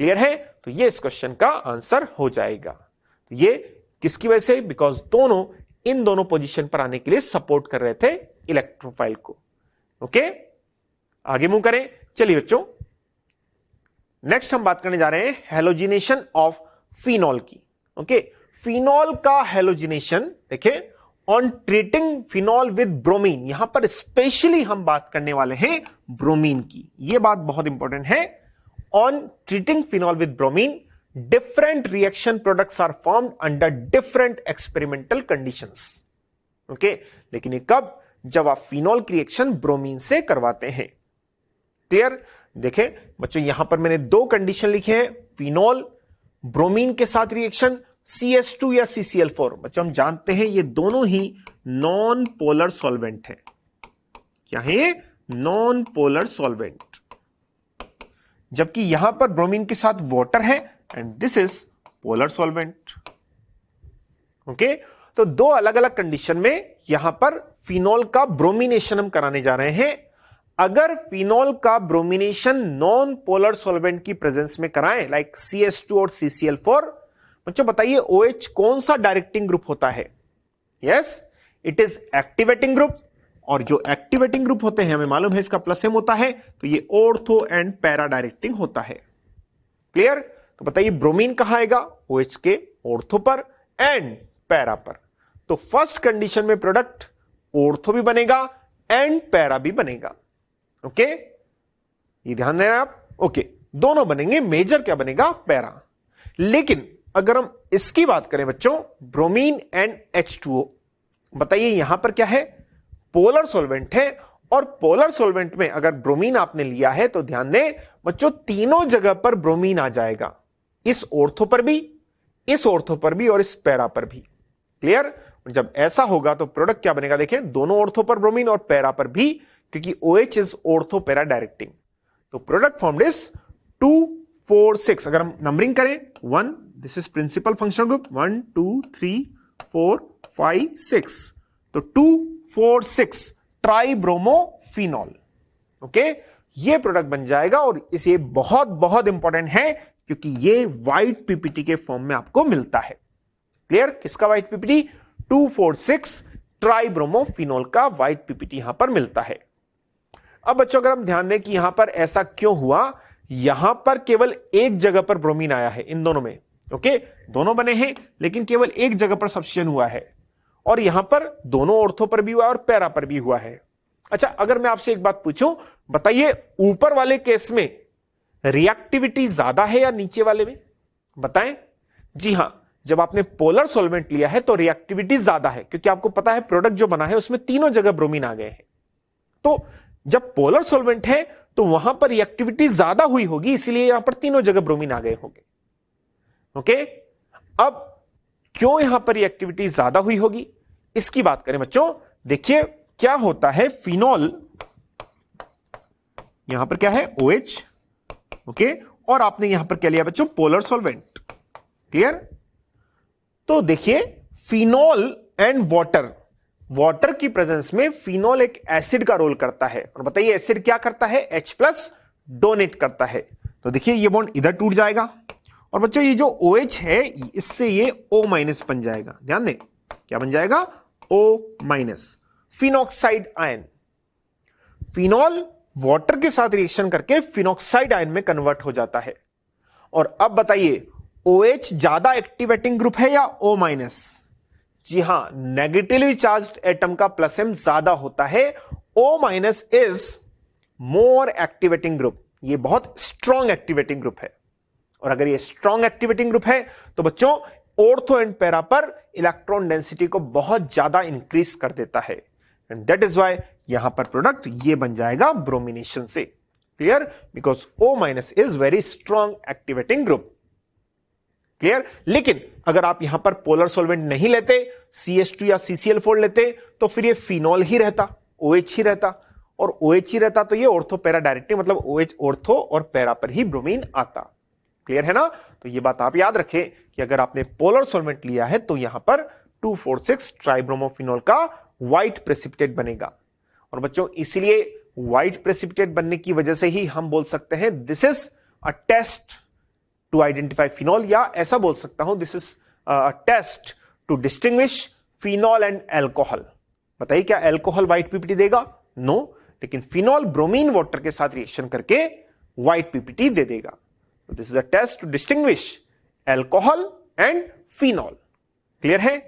क्लियर है, तो ये इस क्वेश्चन का आंसर हो जाएगा। तो ये किसकी वजह से? बिकॉज दोनों इन दोनों पोजीशन पर आने के लिए सपोर्ट कर रहे थे इलेक्ट्रोफाइल को। ओके, आगे मूव करें। चलिए बच्चों नेक्स्ट हम बात करने जा रहे हैं हेलोजिनेशन ऑफ फिनॉल की। ओके, फिनॉल का हेलोजिनेशन देखें, on treating phenol with bromine, यहां पर स्पेशली हम बात करने वाले हैं ब्रोमीन की, यह बात बहुत इंपॉर्टेंट है। On treating phenol with bromine, different reaction products are formed under different experimental conditions. Okay, लेकिन ये कब? जब आप फिनॉल की रिएक्शन ब्रोमीन से करवाते हैं। क्लियर, देखें बच्चों यहां पर मैंने 2 कंडीशन लिखे हैं। फिनॉल ब्रोमीन के साथ रिएक्शन CH2 या CCl4। बच्चों हम जानते हैं ये दोनों ही नॉन पोलर सॉल्वेंट है। क्या है ये? Non polar solvent. जबकि यहां पर ब्रोमीन के साथ वाटर है and this is polar solvent. Okay, तो दो अलग अलग कंडीशन में यहां पर फिनॉल का ब्रोमिनेशन हम कराने जा रहे हैं। अगर फिनॉल का ब्रोमिनेशन नॉन पोलर सॉल्वेंट की प्रेजेंस में कराएं लाइक CH2 और CCl4, बच्चों बताइए OH कौन सा डायरेक्टिंग ग्रुप होता है? Yes, it is activating group. और जो एक्टिवेटिंग ग्रुप होते हैं हमें मालूम है इसका प्लस एम होता है, तो ये ऑर्थो एंड पैरा डायरेक्टिंग होता है। क्लियर? तो बताइए ब्रोमीन कहां आएगा? OH के ऑर्थो पर एंड पैरा पर। तो फर्स्ट कंडीशन में प्रोडक्ट ऑर्थो भी बनेगा एंड पैरा भी बनेगा। ओके, ये ध्यान देना आप। ओके, दोनों बनेंगे, मेजर क्या बनेगा? पैरा। लेकिन अगर हम इसकी बात करें बच्चों, ब्रोमीन एंड H2O, बताइए यहां पर क्या है? पोलर सॉल्वेंट है। और पोलर सॉल्वेंट में अगर ब्रोमीन आपने लिया है तो ध्यान दें बच्चों, तीनों जगह पर ब्रोमीन आ जाएगा, इस ऑर्थो पर भी, इस ऑर्थो पर भी और इस पैरा पर भी। क्लियर? जब ऐसा होगा तो प्रोडक्ट क्या बनेगा? देखें, दोनों ऑर्थो पर ब्रोमीन और पैरा पर भी, क्योंकि OH is ortho para directing. तो प्रोडक्ट फॉर्म्ड इज 2 4 6। अगर हम नंबरिंग करें 1, this is principal functional group, 1 2 3 4 5 6, तो 2 4 6 ट्राइब्रोमोफिनॉल। ओके, ये प्रोडक्ट बन जाएगा। और इसे बहुत बहुत इंपॉर्टेंट है क्योंकि ये व्हाइट पीपीटी के फॉर्म में आपको मिलता है। क्लियर? किसका व्हाइट पीपीटी? 2,4,6 ट्राइब्रोमोफिनॉल का व्हाइट पीपीटी यहां पर मिलता है। अब बच्चों अगर हम ध्यान दें कि यहां पर ऐसा क्यों हुआ, यहां पर केवल एक जगह पर ब्रोमीन आया है इन दोनों में। ओके, दोनों बने हैं लेकिन केवल एक जगह पर सब्स्टिट्यूशन हुआ है, और यहां पर दोनों ऑर्थो पर भी हुआ और पैरा पर भी हुआ है। अच्छा, अगर मैं आपसे एक बात पूछूं, बताइए ऊपर वाले केस में रिएक्टिविटी ज्यादा है या नीचे वाले में? बताएं। जी हां, जब आपने पोलर सॉल्वेंट लिया है तो रिएक्टिविटी ज्यादा है, क्योंकि आपको पता है प्रोडक्ट जो बना है उसमें तीनों जगह ब्रोमीन आ गए हैं। तो जब पोलर सॉल्वेंट है तो वहां पर रिएक्टिविटी ज्यादा हुई होगी, इसलिए यहां पर तीनों जगह ब्रोमीन आ गए होंगे। ओके, अब क्यों यहां पर रिएक्टिविटी ज्यादा हुई होगी इसकी बात करें बच्चों। देखिए क्या होता है, फिनॉल यहां पर क्या है? OH। ओके, और आपने यहां पर क्या लिया बच्चों? Polar solvent. क्लियर? तो देखिए फिनॉल एंड वाटर, वाटर की प्रेजेंस में फिनॉल एक एसिड का रोल करता है। और बताइए एसिड क्या करता है? H+ डोनेट करता है। तो देखिए ये बॉन्ड इधर टूट जाएगा और बच्चों ये जो OH है इससे ये O- बन जाएगा। ध्यान दें, क्या बन जाएगा? O-। Phenoxide ion, phenol water के साथ रिएक्शन करके फिनॉक्साइड आयन में कन्वर्ट हो जाता है। और अब बताइए OH ज्यादा एक्टिवेटिंग ग्रुप है या O-? जी हां, नेगेटिवली चार्ज्ड एटम का प्लस एम ज्यादा होता है। O- is more activating group, ये बहुत स्ट्रॉन्ग एक्टिवेटिंग ग्रुप है। और अगर ये स्ट्रॉन्ग एक्टिवेटिंग ग्रुप है तो बच्चों ऑर्थो एंड पैरा पर इलेक्ट्रॉन डेंसिटी को बहुत ज्यादा इंक्रीज कर देता है, एंड दैट इज व्हाई यहां पर प्रोडक्ट ये बन जाएगा ब्रोमिनेशन से। Clear? Because O- is very strong activating group. Clear? लेकिन अगर आप यहां पर पोलर सॉल्वेंट नहीं लेते, CH2 या CCl4 लेते, तो फिर ये फिनॉल ही रहता, OH ही रहता, और OH ही रहता तो ये ऑर्थो पैरा डायरेक्टिंग, मतलब OH ऑर्थो और पैरा पर ही ब्रोमीन आता। क्लियर है ना? तो ये बात आप याद रखें कि अगर आपने पोलर सॉल्वेंट लिया है तो यहां पर 2,4,6 ट्राइब्रोमोफिनॉल का व्हाइट प्रेसिपिटेट बनेगा। और बच्चों इसलिए व्हाइट प्रेसिपिटेट बनने की वजह से ही हम बोल सकते हैं this is a test to identify phenol, या ऐसा बोल सकता हूं this is a test to distinguish phenol and alcohol. बताइए क्या एल्कोहल व्हाइट पीपीटी देगा? नो, लेकिन फिनॉल ब्रोमीन वाटर के साथ रिएक्शन करके व्हाइट पीपीटी दे देगा। This is a test to distinguish alcohol and phenol. Clear है?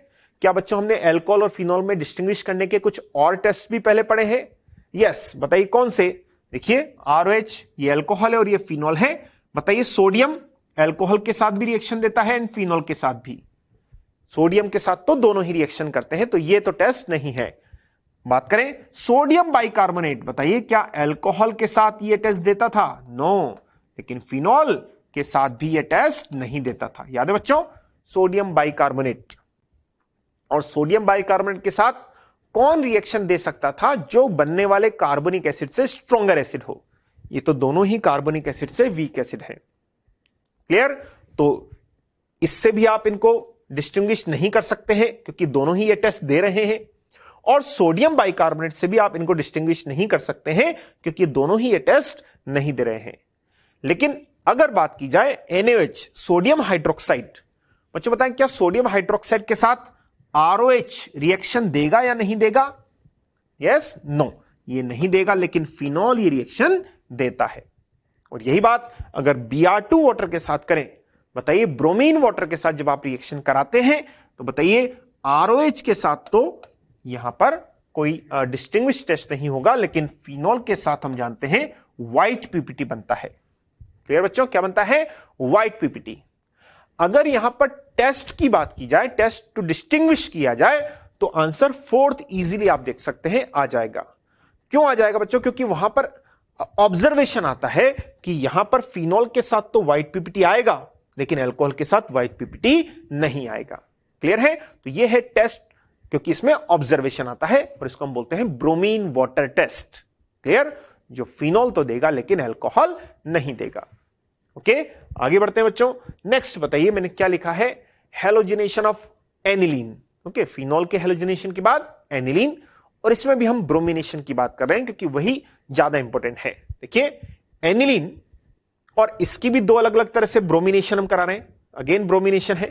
क्या बच्चों हमने एल्कोहल और फिनॉल में डिस्टिंग्विश करने के कुछ और टेस्ट भी पहले पढ़े हैं? यस, बताइए कौन से? देखिए ROH ये एल्कोहल है और ये फिनॉल है। बताइए सोडियम एल्कोहल के साथ भी रिएक्शन देता है एंड फिनॉल के साथ भी। सोडियम के साथ तो दोनों ही रिएक्शन करते हैं, तो ये तो टेस्ट नहीं है। बात करें सोडियम बाइकार्बोनेट, बताइए क्या एल्कोहल के साथ ये टेस्ट देता था? नो, लेकिन फिनॉल के साथ भी यह टेस्ट नहीं देता था। याद है बच्चों, सोडियम बाइकार्बोनेट और सोडियम बाइकार्बोनेट के साथ कौन रिएक्शन दे सकता था जो बनने वाले कार्बोनिक एसिड से स्ट्रॉन्गर एसिड हो? ये तो दोनों ही कार्बोनिक एसिड से वीक एसिड है। क्लियर? तो इससे भी आप इनको डिस्टिंग्विश नहीं कर सकते हैं क्योंकि दोनों ही ये टेस्ट दे रहे हैं, और सोडियम बाइकार्बोनेट से भी आप इनको डिस्टिंग्विश नहीं कर सकते हैं क्योंकि दोनों ही ये टेस्ट नहीं दे रहे हैं। लेकिन अगर बात की जाए NaOH, सोडियम हाइड्रोक्साइड, बच्चों बताएं क्या सोडियम हाइड्रोक्साइड के साथ ROH रिएक्शन देगा या नहीं देगा? यस, नो, ये नहीं देगा, लेकिन फिनॉल ये रिएक्शन देता है। और यही बात अगर Br2 वाटर के साथ करें, बताइए ब्रोमीन वाटर के साथ जब आप रिएक्शन कराते हैं तो बताइए ROH के साथ तो यहां पर कोई डिस्टिंग्विश टेस्ट नहीं होगा, लेकिन फिनॉल के साथ हम जानते हैं व्हाइट पीपीटी बनता है। क्लियर बच्चों, क्या बनता है? White PPT. अगर यहां पर टेस्ट की बात की जाए, टेस्ट टू डिस्टिंग्विश किया जाए, तो आंसर फोर्थ इजीली आप देख सकते हैं आ जाएगा। क्यों आ जाएगा बच्चों? क्योंकि वहां पर ऑब्जर्वेशन आता है कि यहां पर फिनॉल के साथ तो व्हाइट पीपीटी आएगा, लेकिन अल्कोहल के साथ व्हाइट पीपीटी नहीं आएगा। क्लियर है? तो यह है टेस्ट, क्योंकि इसमें ऑब्जर्वेशन आता है और इसको हम बोलते हैं ब्रोमीन वाटर टेस्ट। क्लियर? जो फिनॉल तो देगा लेकिन अल्कोहल नहीं देगा। ओके, आगे बढ़ते हैं बच्चों। नेक्स्ट बताइए मैंने क्या लिखा है? Halogenation of aniline. Okay, phenol के हेलोजिनेशन के बाद एनिलीन, और इसमें भी हम ब्रोमिनेशन की बात कर रहे हैं क्योंकि वही ज्यादा इंपॉर्टेंट है। देखिए एनिलीन, और इसकी भी दो अलग अलग तरह से ब्रोमिनेशन हम करा रहे हैं। अगेन ब्रोमिनेशन है,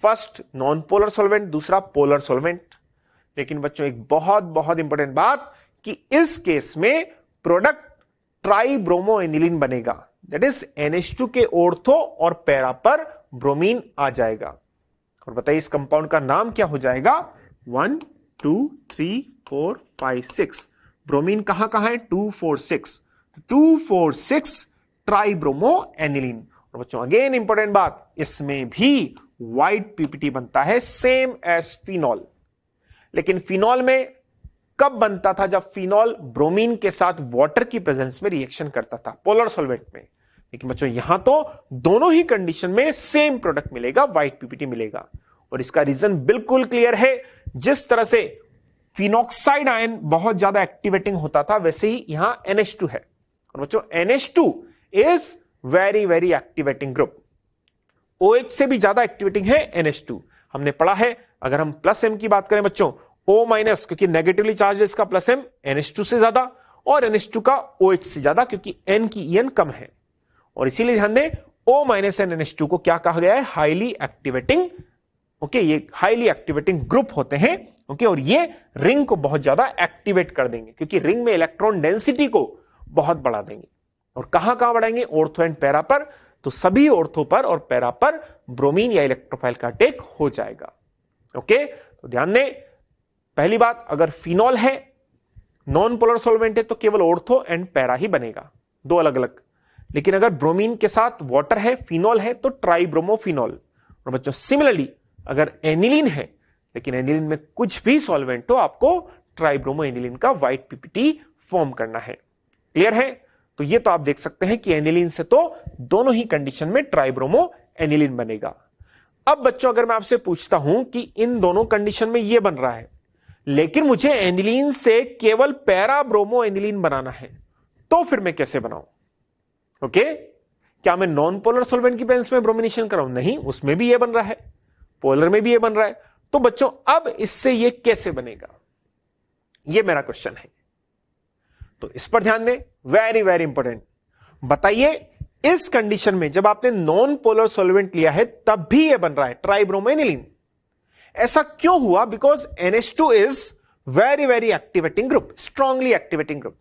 फर्स्ट नॉन पोलर सॉल्वेंट, दूसरा पोलर सॉल्वेंट। लेकिन बच्चों एक बहुत बहुत इंपॉर्टेंट बात कि इस केस में प्रोडक्ट ट्राइब्रोमो एनिलीन बनेगा, दैट इज NH2 के ऑर्थो और पैरा पर ब्रोमीन आ जाएगा। और बताइए इस कंपाउंड का नाम क्या हो जाएगा? 1 2 3 4 5 6। ब्रोमीन कहां कहां है? 2 4 6, 2 4 6 ट्राइब्रोमो एनिलीन। और बच्चों अगेन इंपॉर्टेंट बात, इसमें भी व्हाइट पीपीटी बनता है सेम एज फिनॉल। लेकिन फिनॉल में कब बनता था? जब फिनॉल ब्रोमीन के साथ वाटर की प्रेजेंस में रिएक्शन करता था, पोलर सॉल्वेंट में। लेकिन बच्चों यहां तो दोनों ही कंडीशन में सेम प्रोडक्ट मिलेगा, व्हाइट पीपीटी मिलेगा। और इसका रीजन बिल्कुल क्लियर है, जिस तरह से फिनॉक्साइड आयन बहुत ज्यादा एक्टिवेटिंग होता था, वैसे ही यहां NH2 है। और बच्चों NH2 is very very activating group, OH से भी ज्यादा एक्टिवेटिंग है NH2। हमने पढ़ा है, अगर हम प्लस M की बात करें बच्चों, O माइनस, क्योंकि नेगेटिवली चार्ज है इसका प्लस M, NH2 से ज्यादा, और NH2 का OH से ज्यादा, क्योंकि N की EN कम है। और इसीलिए ध्यान दें O माइनस एंड NH2 को क्या कहा गया है? Highly activating. ओके, ये हाईली एक्टिवेटिंग ग्रुप होते हैं। ओके, और ये रिंग को बहुत ज्यादा एक्टिवेट कर देंगे, क्योंकि रिंग में इलेक्ट्रॉन डेंसिटी को बहुत बढ़ा देंगे। और कहां कहां बढ़ाएंगे? ऑर्थो एंड पैरा पर। तो सभी ऑर्थो पर और पैरा पर ब्रोमीन या इलेक्ट्रोफाइल का अटैक हो जाएगा। ओके, तो ध्यान दें, पहली बात, अगर फिनॉल है, नॉन पोलर सॉल्वेंट है, तो केवल ऑर्थो एंड पैरा ही बनेगा, दो अलग अलग। लेकिन अगर ब्रोमीन के साथ वाटर है, फिनॉल है, तो ट्राइब्रोमोफिनॉल। और बच्चों सिमिलरली अगर एनिलीन है, लेकिन एनिलीन में कुछ भी सॉल्वेंट हो, आपको ट्राइब्रोमो एनिलीन का व्हाइट पीपीटी फॉर्म करना है। क्लियर है? तो ये तो आप देख सकते हैं कि एनिलीन से तो दोनों ही कंडीशन में ट्राइब्रोमो एनिलीन बनेगा। अब बच्चों अगर मैं आपसे पूछता हूं कि इन दोनों कंडीशन में ये बन रहा है, लेकिन मुझे एनिलीन से केवल पैरा ब्रोमो एनिलीन बनाना है, तो फिर मैं कैसे बनाऊं? ओके, क्या मैं नॉन पोलर सॉल्वेंट की प्रेजेंस में ब्रोमिनेशन कराऊं? नहीं, उसमें भी ये बन रहा है, पोलर में भी ये बन रहा है। तो बच्चों अब इससे ये कैसे बनेगा, ये मेरा क्वेश्चन है। तो इस पर ध्यान दें, वेरी वेरी इंपॉर्टेंट। बताइए इस कंडीशन में जब आपने नॉन पोलर सॉल्वेंट लिया है, तब भी यह बन रहा है ट्राइब्रोमो एनिलीन। ऐसा क्यों हुआ? Because NH2 is very very activating group, strongly activating group.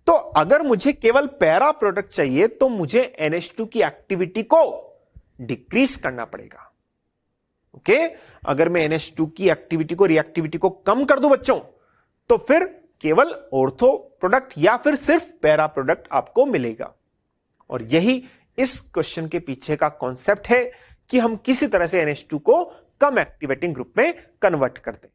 तो अगर मुझे केवल पैरा प्रोडक्ट चाहिए, तो मुझे NH2 की एक्टिविटी को डिक्रीज करना पड़ेगा। ओके, अगर मैं NH2 की एक्टिविटी को, रिएक्टिविटी को कम कर दूं बच्चों, तो फिर केवल ऑर्थो प्रोडक्ट या फिर सिर्फ पैरा प्रोडक्ट आपको मिलेगा। और यही इस क्वेश्चन के पीछे का कॉन्सेप्ट है कि हम किसी तरह से NH2 को कम एक्टिवेटिंग ग्रुप में कन्वर्ट कर दें।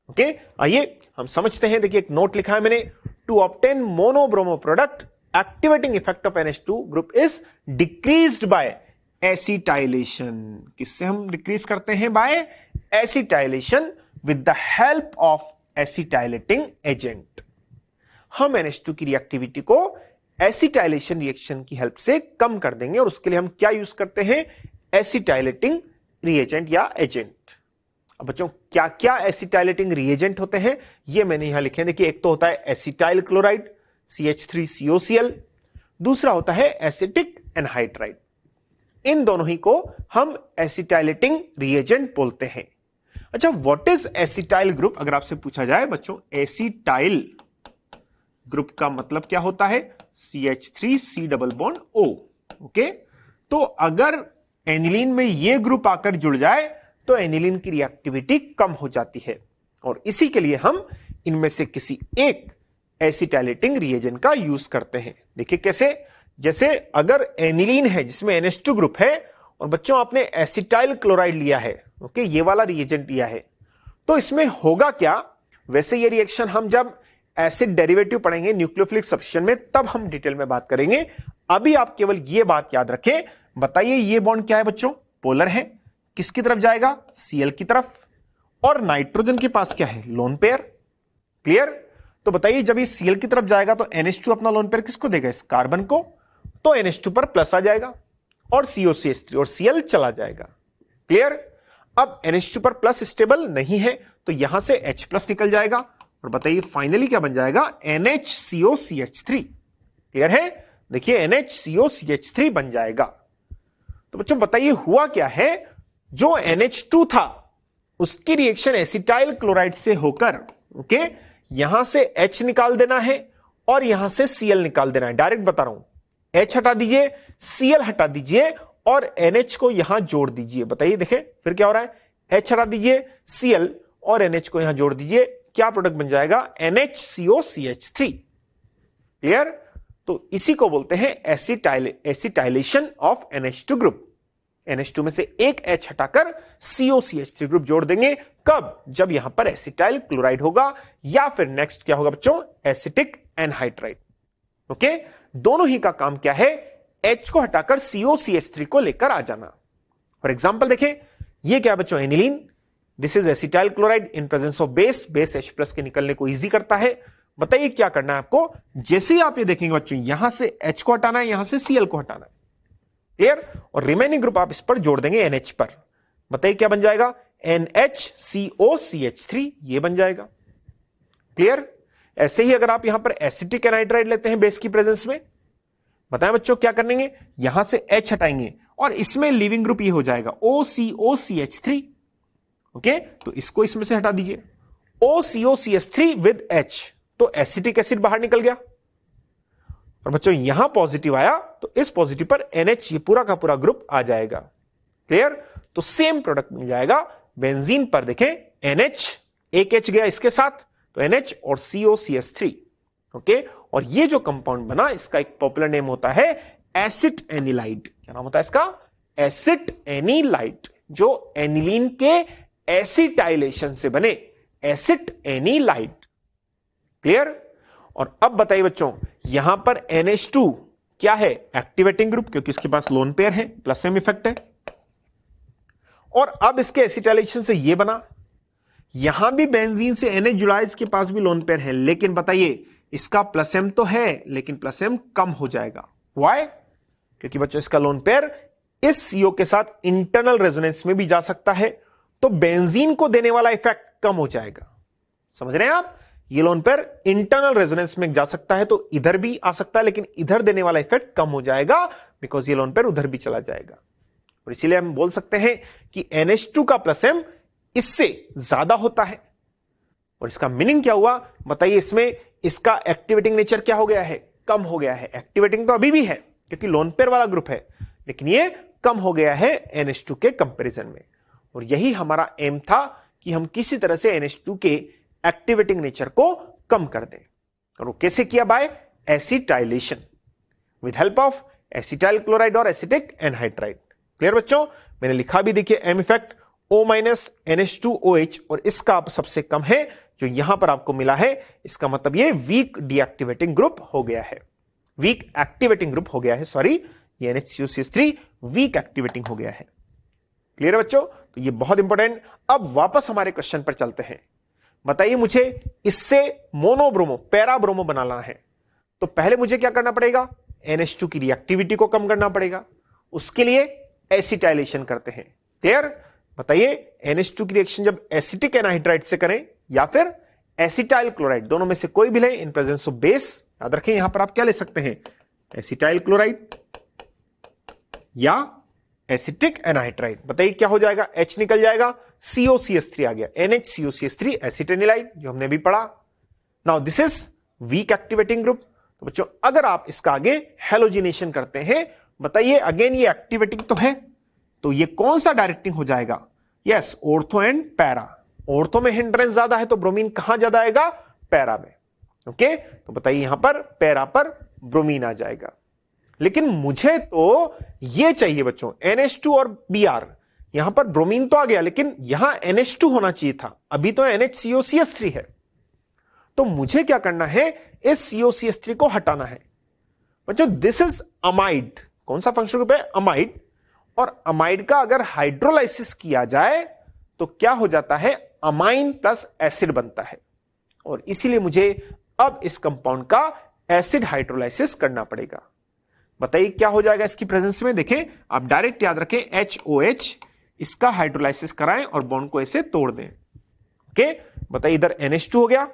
ओके, आइए हम समझते हैं। देखिए एक नोट लिखा है मैंने, to obtain monobromo product activating effect of NH2 group is decreased by acetylation. किससे हम डिक्रीज करते हैं? By acetylation with the help of acetylating agent. हम NH2 की रिएक्टिविटी को एसिटाइलेशन रिएक्शन की हेल्प से कम कर देंगे और उसके लिए हम क्या यूज करते हैं? एसिटाइलेटिंग रिएजेंट या एजेंट। अब बच्चों क्या क्या एसिटाइलेटिंग रिएजेंट होते हैं ये मैंने यहां लिखे हैं। देखिए, एक तो होता है एसिटाइल क्लोराइड CH3COCl, दूसरा होता है एसिटिक एनहाइड्राइड। इन दोनों ही को हम एसिटाइलेटिंग रिएजेंट बोलते हैं। अच्छा, व्हाट इज एसिटाइल ग्रुप? अगर आपसे पूछा जाए बच्चों, एसिटाइल ग्रुप का मतलब क्या होता है? CH3C double bond O। Okay, तो अगर एनिलीन में ये ग्रुप आकर जुड़ जाए तो एनिलीन की रिएक्टिविटी कम हो जाती है और इसी के लिए हम इनमें से किसी एक एसिटाइलेटिंग रिएजेंट का यूज करते हैं। देखिए कैसे, जैसे अगर एनिलीन है जिसमें NH2 ग्रुप है और बच्चों आपने एसिटाइल क्लोराइड लिया है, ओके, ये वाला रिएजेंट लिया है, तो इसमें होगा क्या? वैसे ये रिएक्शन हम जब एसिड डेरिवेटिव पढ़ेंगे न्यूक्लियोफिलिक सब्स्टिट्यूशन में तब हम डिटेल में बात करेंगे। अभी आप केवल ये बात याद रखें। बताइए ये बॉन्ड क्या है बच्चों? पोलर है। किसकी तरफ जाएगा? Cl की तरफ। और नाइट्रोजन के पास क्या है? Lone pair. क्लियर? तो बताइए जब ये Cl की तरफ जाएगा तो NH2 अपना लोन पेयर किसको देगा? इस कार्बन को। तो NH2 पर प्लस आ जाएगा और COCH3 और Cl चला जाएगा। क्लियर? अब NH2 पर प्लस स्टेबल नहीं है तो यहां से H प्लस निकल जाएगा और बताइए फाइनली क्या बन जाएगा? NHCOCH3। क्लियर है? देखिए NHCOCH3 बन जाएगा। तो बच्चों बताइए हुआ क्या है? जो NH2 था उसकी रिएक्शन एसिटाइल क्लोराइड से होकर, ओके, यहां से H निकाल देना है और यहां से Cl निकाल देना है। डायरेक्ट बता रहा हूं, H हटा दीजिए, Cl हटा दीजिए और NH को यहां जोड़ दीजिए। बताइए देखें फिर क्या हो रहा है? H हटा दीजिए, Cl और NH को यहां जोड़ दीजिए, क्या प्रोडक्ट बन जाएगा? NHCOCH3। क्लियर? तो इसी को बोलते हैं acetylation of NH2 group. NH2 में से एक H हटाकर COCH3 ग्रुप जोड़ देंगे। कब? जब यहां पर एसिटाइल क्लोराइड होगा या फिर नेक्स्ट क्या होगा बच्चों? Acetic anhydride. ओके, दोनों ही का काम क्या है? H को हटाकर COCH3 को लेकर आ जाना। फॉर एग्जाम्पल देखें, ये क्या है बच्चों? Aniline. This is acetyl chloride in presence of base. Base H plus के निकलने को इजी करता है। बताइए क्या करना है आपको? जैसे ही आप ये देखेंगे बच्चों, यहां से H को हटाना है, यहां से Cl को हटाना है। क्लियर? और रिमेनिंग ग्रुप आप इस पर जोड़ देंगे NH पर। बताइए क्या बन जाएगा? NHCOCH3 ये बन जाएगा। क्लियर? ऐसे ही अगर आप यहां पर एसिटिक एनहाइड्राइड लेते हैं बेस की प्रेजेंस में, बताएं बच्चों क्या करेंगे? यहां से H हटाएंगे और इसमें लिविंग ग्रुप ये हो जाएगा OCOCH3। ओके, तो इसको इसमें से हटा दीजिए, OCOCH3 विद H, तो एसिटिक एसिड बाहर निकल गया। और बच्चों यहां पॉजिटिव आया तो इस पॉजिटिव पर NH ये पूरा का पूरा ग्रुप आ जाएगा। क्लियर? तो सेम प्रोडक्ट मिल जाएगा बेंजीन पर। देखें NH, एक H गया इसके साथ तो NH और COCH3। ओके, और ये जो कंपाउंड बना इसका एक पॉपुलर नेम होता है एसिट एनिलाइड। क्या नाम होता है इसका? एसिट एनिलाइड, जो एनिलीन के एसिटाइलेशन से बने एसिट एनिलाइड। क्लियर? और अब बताइए बच्चों, यहां पर NH2 क्या है? एक्टिवेटिंग ग्रुप, क्योंकि इसके पास लोन पेयर है, प्लस एम इफेक्ट है। और अब इसके एसिटाइलेशन से ये बना, यहां भी बेंजीन से NH जुड़ा, इसके पास भी लोन पेयर है, लेकिन बताइए इसका प्लस एम तो है लेकिन प्लस एम कम हो जाएगा। व्हाई? क्योंकि बच्चों इसका लोन पेयर इस CO के साथ इंटरनल रेजोनेंस में भी जा सकता है, तो बेंजीन को देने वाला इफेक्ट कम हो जाएगा। समझ रहे हैं आप? ये लोन पेयर इंटरनल रेजोनेंस में जा सकता है तो इधर भी आ सकता है, लेकिन इधर देने वाला इफेक्ट कम हो जाएगा बिकॉज ये लोन पेयर उधर भी चला जाएगा। और इसीलिए हम बोल सकते हैं कि NH2 का प्लस एम इससे ज्यादा होता है। और इसका मीनिंग क्या हुआ? बताइए, इसमें इसका एक्टिवेटिंग नेचर क्या हो गया है? कम हो गया है। एक्टिवेटिंग तो अभी भी है क्योंकि लोन पेयर वाला ग्रुप है, लेकिन ये कम हो गया है NH2 के कंपैरिजन में। और यही हमारा एम था कि हम किसी तरह से NH2 के एक्टिवेटिंग नेचर को कम कर दें। और वो कैसे किया? By acetylation with help of acetyl chloride और एसिटिक एनहाइड्राइड। क्लियर बच्चों? मैंने लिखा भी, देखिए M effect O minus NH2OH, और इसका आप सबसे कम है जो यहां पर आपको मिला है, इसका मतलब ये वीक डीएक्टिवेटिंग ग्रुप हो गया है। वीक एक्टिवेटिंग ग्रुप हो गया है, सॉरी ये NH3 वीक एक्टिवेटिंग हो गया है। क्लियर है बच्चों? तो ये बहुत इंपॉर्टेंट। अब वापस हमारे क्वेश्चन पर चलते हैं। बताइए मुझे इससे मोनोब्रोमो पैराब्रोमो बनाना है, तो पहले मुझे क्या करना पड़ेगा? NH2 की रिएक्टिविटी को कम करना पड़ेगा। उसके लिए एसिटाइलेशन करते हैं। क्लियर? बताइए NH2 की रिएक्शन जब एसिटिक एनहाइड्राइड से करें या फिर एसिटाइल क्लोराइड, दोनों में से कोई भी लें इन प्रेजेंस ऑफ बेस। याद रखें यहां पर आप क्या ले सकते हैं? एसिटाइल क्लोराइड या एसिटिक एनहाइड्राइड। बताइए क्या हो जाएगा? H निकल जाएगा, COCH3 आ गया, NHCOCH3 एसिटेनिलाइड, जो हमने भी पढ़ा। Now this is weak activating group. तो बच्चों अगर आप इसका आगे हेलोजिनेशन करते हैं, बताइए अगेन ये एक्टिवेटिंग तो है, तो ये कौन सा डायरेक्टिंग हो जाएगा? Yes, ortho and para. Ortho में हिंड्रेंस ज्यादा है तो ब्रोमीन कहां ज्यादा आएगा? पैरा में। ओके, तो बताइए यहां पर पैरा पर ब्रोमीन आ जाएगा। लेकिन मुझे तो ये चाहिए बच्चों, NH2 और Br। यहां पर ब्रोमीन तो आ गया, लेकिन यहां NH2 होना चाहिए था, अभी तो NHCOCH3 है। तो मुझे क्या करना है? इस COCH3 को हटाना है। बच्चों दिस इज अमाइड। कौन सा फंक्शनल ग्रुप है? अमाइड। और अमाइड का अगर हाइड्रोलाइसिस किया जाए तो क्या हो जाता है? अमाइन प्लस एसिड बनता है। और इसीलिए मुझे अब इस कंपाउंड का एसिड हाइड्रोलाइसिस करना पड़ेगा। बताइए क्या हो जाएगा इसकी प्रेजेंस में? देखें, आप डायरेक्ट याद रखें HOH, इसका हाइड्रोलाइसिस कराएं और बॉन्ड को ऐसे तोड़ दें। ओके, बताइए इधर NH2 हो गया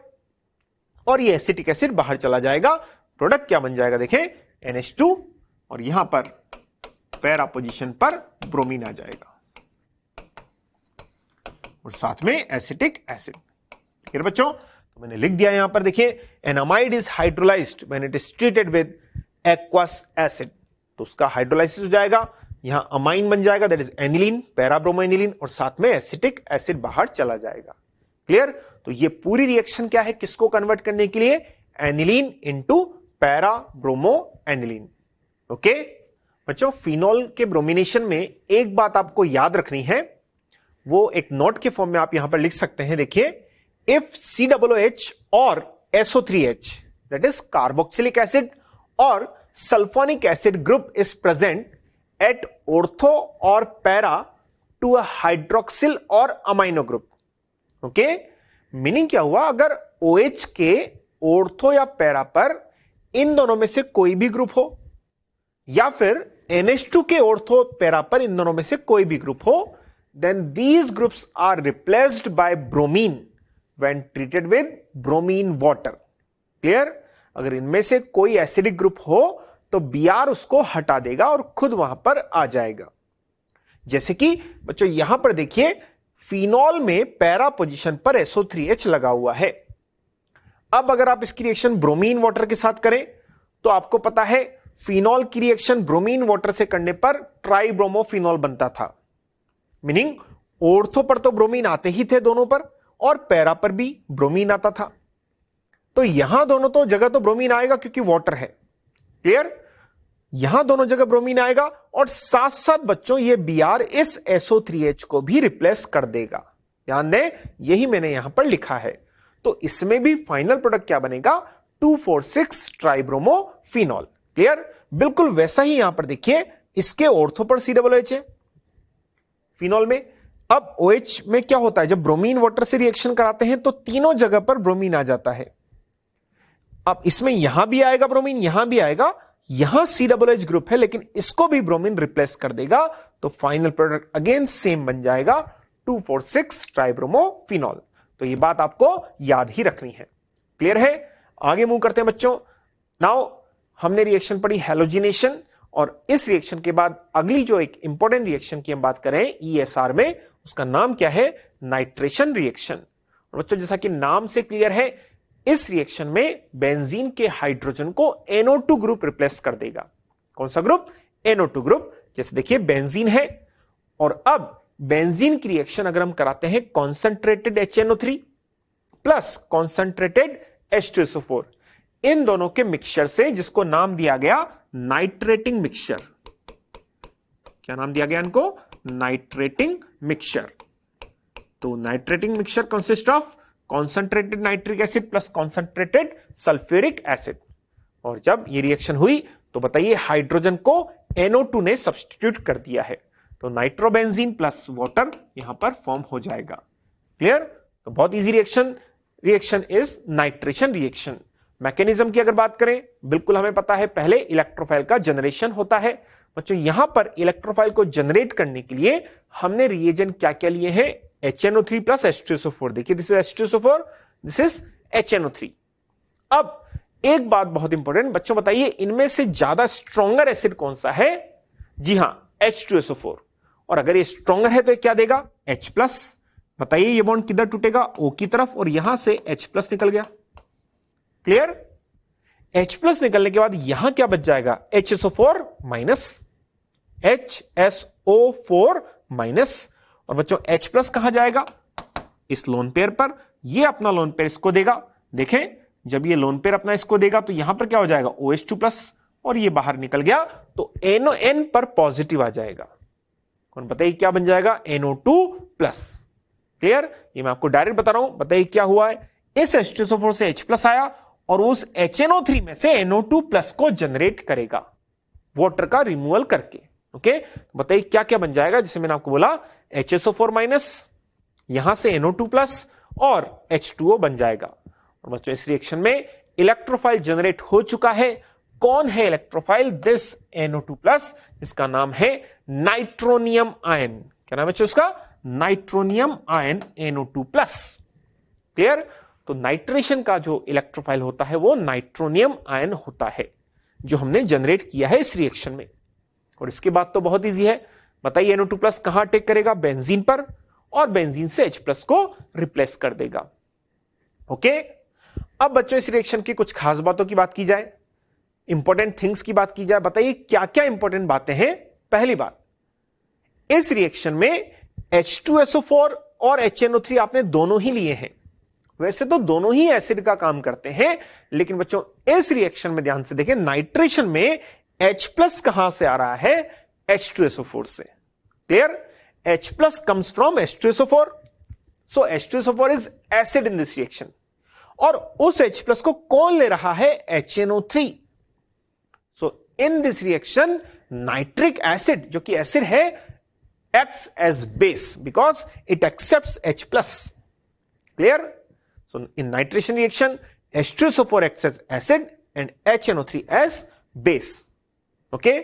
और ये एसिटिक एसिड बाहर चला जाएगा। प्रोडक्ट क्या बन जाएगा? देखें, NH2 और यहां पर पैरा पोजीशन पर ब्रोमीन आ जाएगा और साथ में एसिटिक एसिड। ठीक है बच्चों, तो मैंने लिख दिया यहां पर। देखिए, an amide is hydrolysed when it is treated with aqueous acid, तो उसका हाइड्रोलाइसिस हो जाएगा, यहां अमाइन बन जाएगा, दैट इज एनिलीन, पैराब्रोमोएनिलीन, और साथ में एसिटिक एसिड बाहर चला जाएगा। क्लियर? तो ये पूरी रिएक्शन क्या है किसको कन्वर्ट करने के लिए? Aniline into parabromoaniline. ओके बच्चों, फिनॉल के ब्रोमिनेशन में एक बात आपको याद रखनी है, वो एक नोट के फॉर्म में आप यहां पर लिख सकते हैं। देखिए, इफ COOH और SO3H, that is carboxylic acid और sulphonic acid group is present at ortho और पैरा टू अ हाइड्रोक्सिल और अमाइनो ग्रुप। ओके, मीनिंग क्या हुआ? अगर OH के ऑर्थो या पैरा पर इन दोनों में से कोई भी ग्रुप हो, या फिर NH2 के ऑर्थो पैरा पर इन दोनों में से कोई भी ग्रुप हो, then these groups are replaced by bromine when treated with bromine water. Clear? अगर इनमें से कोई एसिडिक ग्रुप हो तो Br उसको हटा देगा और खुद वहां पर आ जाएगा। जैसे कि बच्चों यहां पर देखिए, फिनॉल में पैरा पोजीशन पर SO3H लगा हुआ है। अब अगर आप इसकी रिएक्शन ब्रोमीन वाटर के साथ करें तो आपको पता है फिनॉल की रिएक्शन ब्रोमीन वाटर से करने पर ट्राइब्रोमोफिनॉल बनता था। मीनिंग ऑर्थो पर तो ब्रोमीन आते ही थे दोनों पर, और पैरा पर भी ब्रोमीन आता था। तो यहां दोनों तो जगह तो ब्रोमीन आएगा क्योंकि वाटर है। क्लियर? यहां दोनों जगह ब्रोमीन आएगा और साथ साथ बच्चों ये Br इस SO3H को भी रिप्लेस कर देगा। ध्यान दें, यही मैंने यहां पर लिखा है। तो इसमें भी फाइनल प्रोडक्ट क्या बनेगा? 2,4,6 ट्राइब्रोमोफिनॉल। क्लियर? बिल्कुल वैसा ही यहां पर देखिए, इसके ऑर्थो पर COOH है फिनॉल में। अब OH में क्या होता है? जब ब्रोमीन वाटर से रिएक्शन कराते हैं तो तीनों जगह पर ब्रोमीन आ जाता है। अब इसमें यहां भी आएगा ब्रोमीन, यहां भी आएगा, यहां COOH ग्रुप है लेकिन इसको भी ब्रोमीन रिप्लेस कर देगा, तो फाइनल प्रोडक्ट अगेन सेम बन जाएगा 2,4,6 ट्राइब्रोमोफिनॉल। तो ये बात आपको याद ही रखनी है। क्लियर है? आगे मूव करते हैं बच्चों। नाउ हमने रिएक्शन पढ़ी हेलोजिनेशन, और इस रिएक्शन के बाद अगली जो एक इंपॉर्टेंट रिएक्शन की हम बात करें ESR में, उसका नाम क्या है? Nitration reaction. और बच्चों जैसा कि नाम से क्लियर है, इस रिएक्शन में बेंजीन के हाइड्रोजन को NO2 ग्रुप रिप्लेस कर देगा। कौन सा ग्रुप? NO2 group. जैसे देखिए बेंजीन है, और अब बेंजीन की रिएक्शन अगर हम कराते हैं concentrated HNO3 plus concentrated H2SO4, इन दोनों के मिक्सचर से, जिसको नाम दिया गया नाइट्रेटिंग मिक्सचर। क्या नाम दिया गया इनको? Nitrating mixture. तो nitrating mixture consist of concentrated nitric acid plus concentrated sulphuric acid. और जब ये रिएक्शन हुई तो बताइए हाइड्रोजन को NO2 ने सब्स्टिट्यूट कर दिया है, तो नाइट्रोबेंजीन प्लस वाटर यहां पर फॉर्म हो जाएगा। क्लियर? तो बहुत easy reaction is nitration reaction. Mechanism की अगर बात करें, बिल्कुल हमें पता है पहले इलेक्ट्रोफाइल का जनरेशन होता है। बच्चों यहां पर इलेक्ट्रोफाइल को जनरेट करने के लिए हमने रिएजेंट क्या क्या लिए हैं? HNO3 plus H2SO4। देखिए this is H2SO4, this is HNO3। अब एक बात बहुत इंपॉर्टेंट बच्चों, बताइए इनमें से ज्यादा स्ट्रॉन्गर एसिड कौन सा है? जी हां, H2SO4। और अगर ये स्ट्रॉन्गर है तो ये क्या देगा? H+। बताइए ये बॉन्ड किधर टूटेगा? O की तरफ, और यहां से H+ निकल गया। क्लियर? H+ निकलने के बाद यहां क्या बच जाएगा? HSO4 minus, HSO4 minus. और बच्चों H+ कहां जाएगा? इस लोन पेयर पर। ये अपना लोन पेयर इसको देगा। देखें जब ये लोन पेयर अपना इसको देगा तो यहां पर क्या हो जाएगा? OH2+, और ये बाहर निकल गया तो NON पर पॉजिटिव आ जाएगा। कौन बताइए क्या बन जाएगा? NO2+। क्लियर? ये मैं आपको डायरेक्ट बता रहा हूं। बताइए क्या हुआ है? इस H2SO4 से H+ आया और उस HNO3 में से NO2+ को जनरेट करेगा वाटर का रिमूवल करके। ओके, बताइए क्या क्या बन जाएगा? जैसे मैंने आपको बोला HSO4 माइनस, यहां से NO2+ और H2O बन जाएगा। और बच्चों इस रिएक्शन में इलेक्ट्रोफाइल जनरेट हो चुका है। कौन है इलेक्ट्रोफाइल? दिस NO2+, जिसका नाम है नाइट्रोनियम आयन। क्या नाम है उसका? Nitronium ion NO2+। क्लियर? तो नाइट्रेशन का जो इलेक्ट्रोफाइल होता है वो नाइट्रोनियम आयन होता है, जो हमने जनरेट किया है इस रिएक्शन में। और इसके बाद तो बहुत इजी है। बताइए NO2+ कहां अटैक करेगा? बेंजीन पर, और बेंजीन से H+ को रिप्लेस कर देगा। ओके, अब बच्चों इस रिएक्शन की कुछ खास बातों की बात की जाए, इंपॉर्टेंट थिंग्स की बात की जाए। बताइए क्या क्या इंपॉर्टेंट बातें हैं? पहली बात, इस रिएक्शन में H2SO4 और HNO3 आपने दोनों ही लिए हैं। वैसे तो दोनों ही एसिड का काम करते हैं, लेकिन बच्चों इस रिएक्शन में ध्यान से देखें, नाइट्रेशन में H+ कहां से आ रहा है? H2SO4 से। Clear? H+ comes from H2SO4, so H2SO4 is acid in this reaction. और उस H+ को कौन ले रहा है? HNO3। So in this reaction nitric acid, जो कि एसिड है, acts as base because it accepts H+. Clear? So in nitration reaction, H2SO4 acts as acid and HNO3 as base. Okay?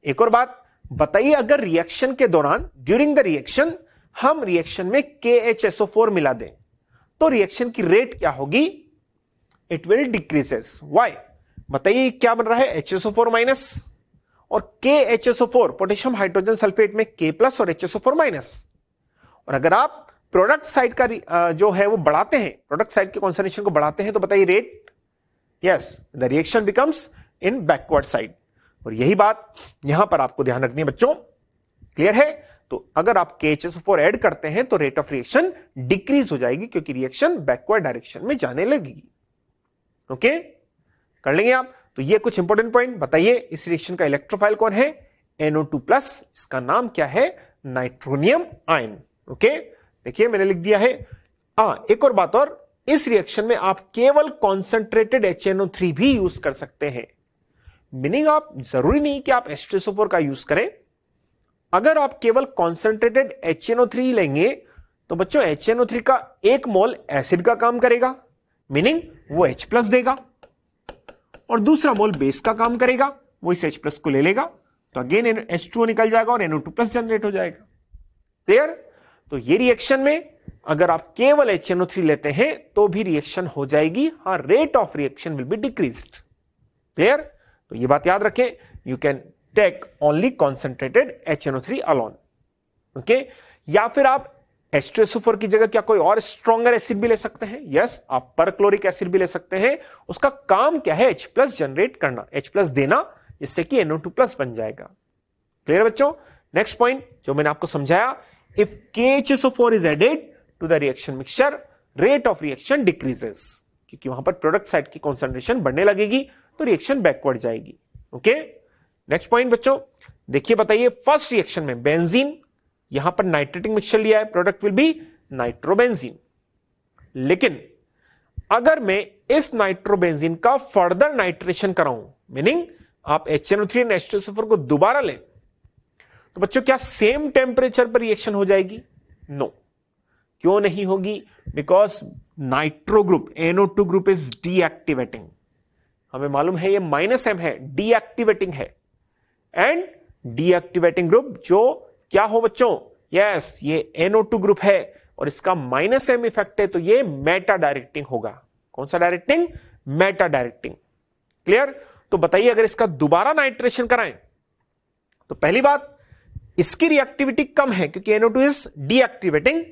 एक और बात बताइए, अगर रिएक्शन के दौरान ड्यूरिंग द रिएक्शन हम रिएक्शन में KHSO4 मिला दें तो रिएक्शन की रेट क्या होगी? It will decreases. व्हाई? बताइए क्या बन रहा है? HSO4 माइनस और KHSO4, पोटेशियम हाइड्रोजन सल्फेट में K+ और HSO4 माइनस। और अगर आप प्रोडक्ट साइड का जो है वो बढ़ाते हैं, प्रोडक्ट साइड के कॉन्सेंट्रेशन को बढ़ाते हैं, तो बताइए rate? Yes, the reaction becomes in backward side. और यही बात यहां पर आपको ध्यान रखनी है बच्चों। क्लियर है? तो अगर आप KHSO4 ऐड करते हैं तो रेट ऑफ रिएक्शन डिक्रीज हो जाएगी, क्योंकि रिएक्शन बैकवर्ड डायरेक्शन में जाने लगेगी। ओके, कर लेंगे आप? तो ये कुछ इंपॉर्टेंट पॉइंट बताइए। इस रिएक्शन का इलेक्ट्रोफाइल कौन है? NO2+, इसका नाम क्या है? Nitronium ion. ओके, देखिए मैंने लिख दिया है। एक और बात, और इस रिएक्शन में आप केवल कॉन्सेंट्रेटेड HNO3 भी यूज कर सकते हैं। मीनिंग आप जरूरी नहीं कि आप H2SO4 का यूज करें। अगर आप केवल कॉन्सेंट्रेटेड HNO3 लेंगे तो बच्चों HNO3 का 1 मोल एसिड का काम करेगा, मीनिंग वो H+ देगा, और दूसरा मोल बेस का काम करेगा, वो इस H+ को ले लेगा, तो अगेन H2O निकल जाएगा और NO2+ जनरेट हो जाएगा। क्लियर? तो ये रिएक्शन में अगर आप केवल HNO3 लेते हैं तो भी रिएक्शन हो जाएगी। हाँ, rate of reaction will be decreased. Clear? तो ये बात याद रखें, you can take only concentrated HNO3 alone. Okay, या फिर आप H2SO4 की जगह क्या कोई और स्ट्रॉन्गर एसिड भी ले सकते हैं? यस, आप परक्लोरिक एसिड भी ले सकते हैं। उसका काम क्या है? H+ जनरेट करना, H+ देना, जिससे कि NO2+ बन जाएगा। क्लियर बच्चों? नेक्स्ट पॉइंट जो मैंने आपको समझाया, if KHSO4 is added to the reaction mixture, rate of reaction decreases, क्योंकि वहां पर प्रोडक्ट साइड की कॉन्सेंट्रेशन बढ़ने लगेगी तो रिएक्शन बैकवर्ड जाएगी। ओके, नेक्स्ट पॉइंट बच्चों देखिए, बताइए फर्स्ट रिएक्शन में बेंजीन, यहां पर नाइट्रेटिक मिक्सचर लिया है, प्रोडक्ट विल बी नाइट्रोबेंजीन। लेकिन अगर मैं इस नाइट्रोबेंजीन का फर्दर नाइट्रेशन कराऊं, मीनिंग आप HNO3 and H2SO4 को दोबारा लें, तो बच्चों क्या सेम टेम्परेचर पर रिएक्शन हो जाएगी? नो। क्यों नहीं होगी? Because nitro group NO2 group is deactivating. हमें मालूम है ये -M है, डीएक्टिवेटिंग है। एंड डीएक्टिवेटिंग ग्रुप जो क्या हो बच्चों? यस, ये NO2 ग्रुप है और इसका -M इफेक्ट है, तो ये मेटा डायरेक्टिंग होगा। कौन सा डायरेक्टिंग? Meta directing. क्लियर? तो बताइए, अगर इसका दोबारा नाइट्रेशन कराएं तो पहली बात, इसकी रिएक्टिविटी कम है क्योंकि NO2 इज डीएक्टिवेटिंग,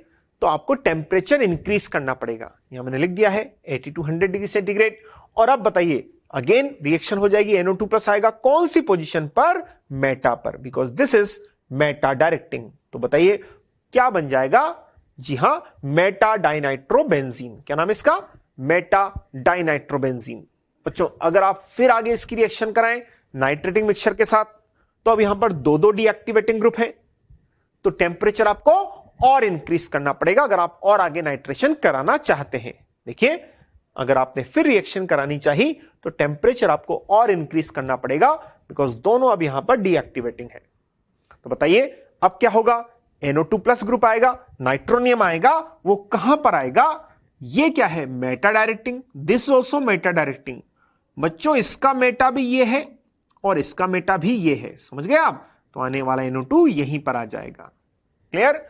तो आपको टेम्परेचर इंक्रीज करना पड़ेगा। यहां मैंने लिख दिया है 80 to 100 डिग्री सेंटीग्रेड। और अब बताइए, अगेन रिएक्शन हो जाएगी, NO2 प्लस आएगा कौन सी पोजीशन पर? मेटा पर, because this is Meta directing. तो बताइए क्या बन जाएगा? जी हां, मेटा डाइनाइट्रोबेंजीन। क्या नाम है इसका? Meta dinitrobenzene. बच्चों अगर आप फिर आगे इसकी रिएक्शन कराएं नाइट्रेटिंग मिक्सचर के साथ, तो अब यहां पर दो डीएक्टिवेटिंग ग्रुप है, तो टेम्परेचर आपको और इंक्रीज करना पड़ेगा अगर आप और आगे नाइट्रेशन कराना चाहते हैं। देखिए, अगर आपने फिर रिएक्शन करानी चाहिए तो टेम्परेचर आपको और इंक्रीज करना पड़ेगा, बिकॉज दोनों अब यहां पर डीएक्टिवेटिंग है। तो बताइए अब क्या होगा? NO2 प्लस ग्रुप आएगा, नाइट्रोनियम आएगा, वो कहां पर आएगा? ये क्या है? Meta directing. This also Meta directing. बच्चों इसका मेटा भी ये है और इसका मेटा भी ये है, समझ गए आप? तो आने वाला NO2 यहीं पर आ जाएगा। क्लियर?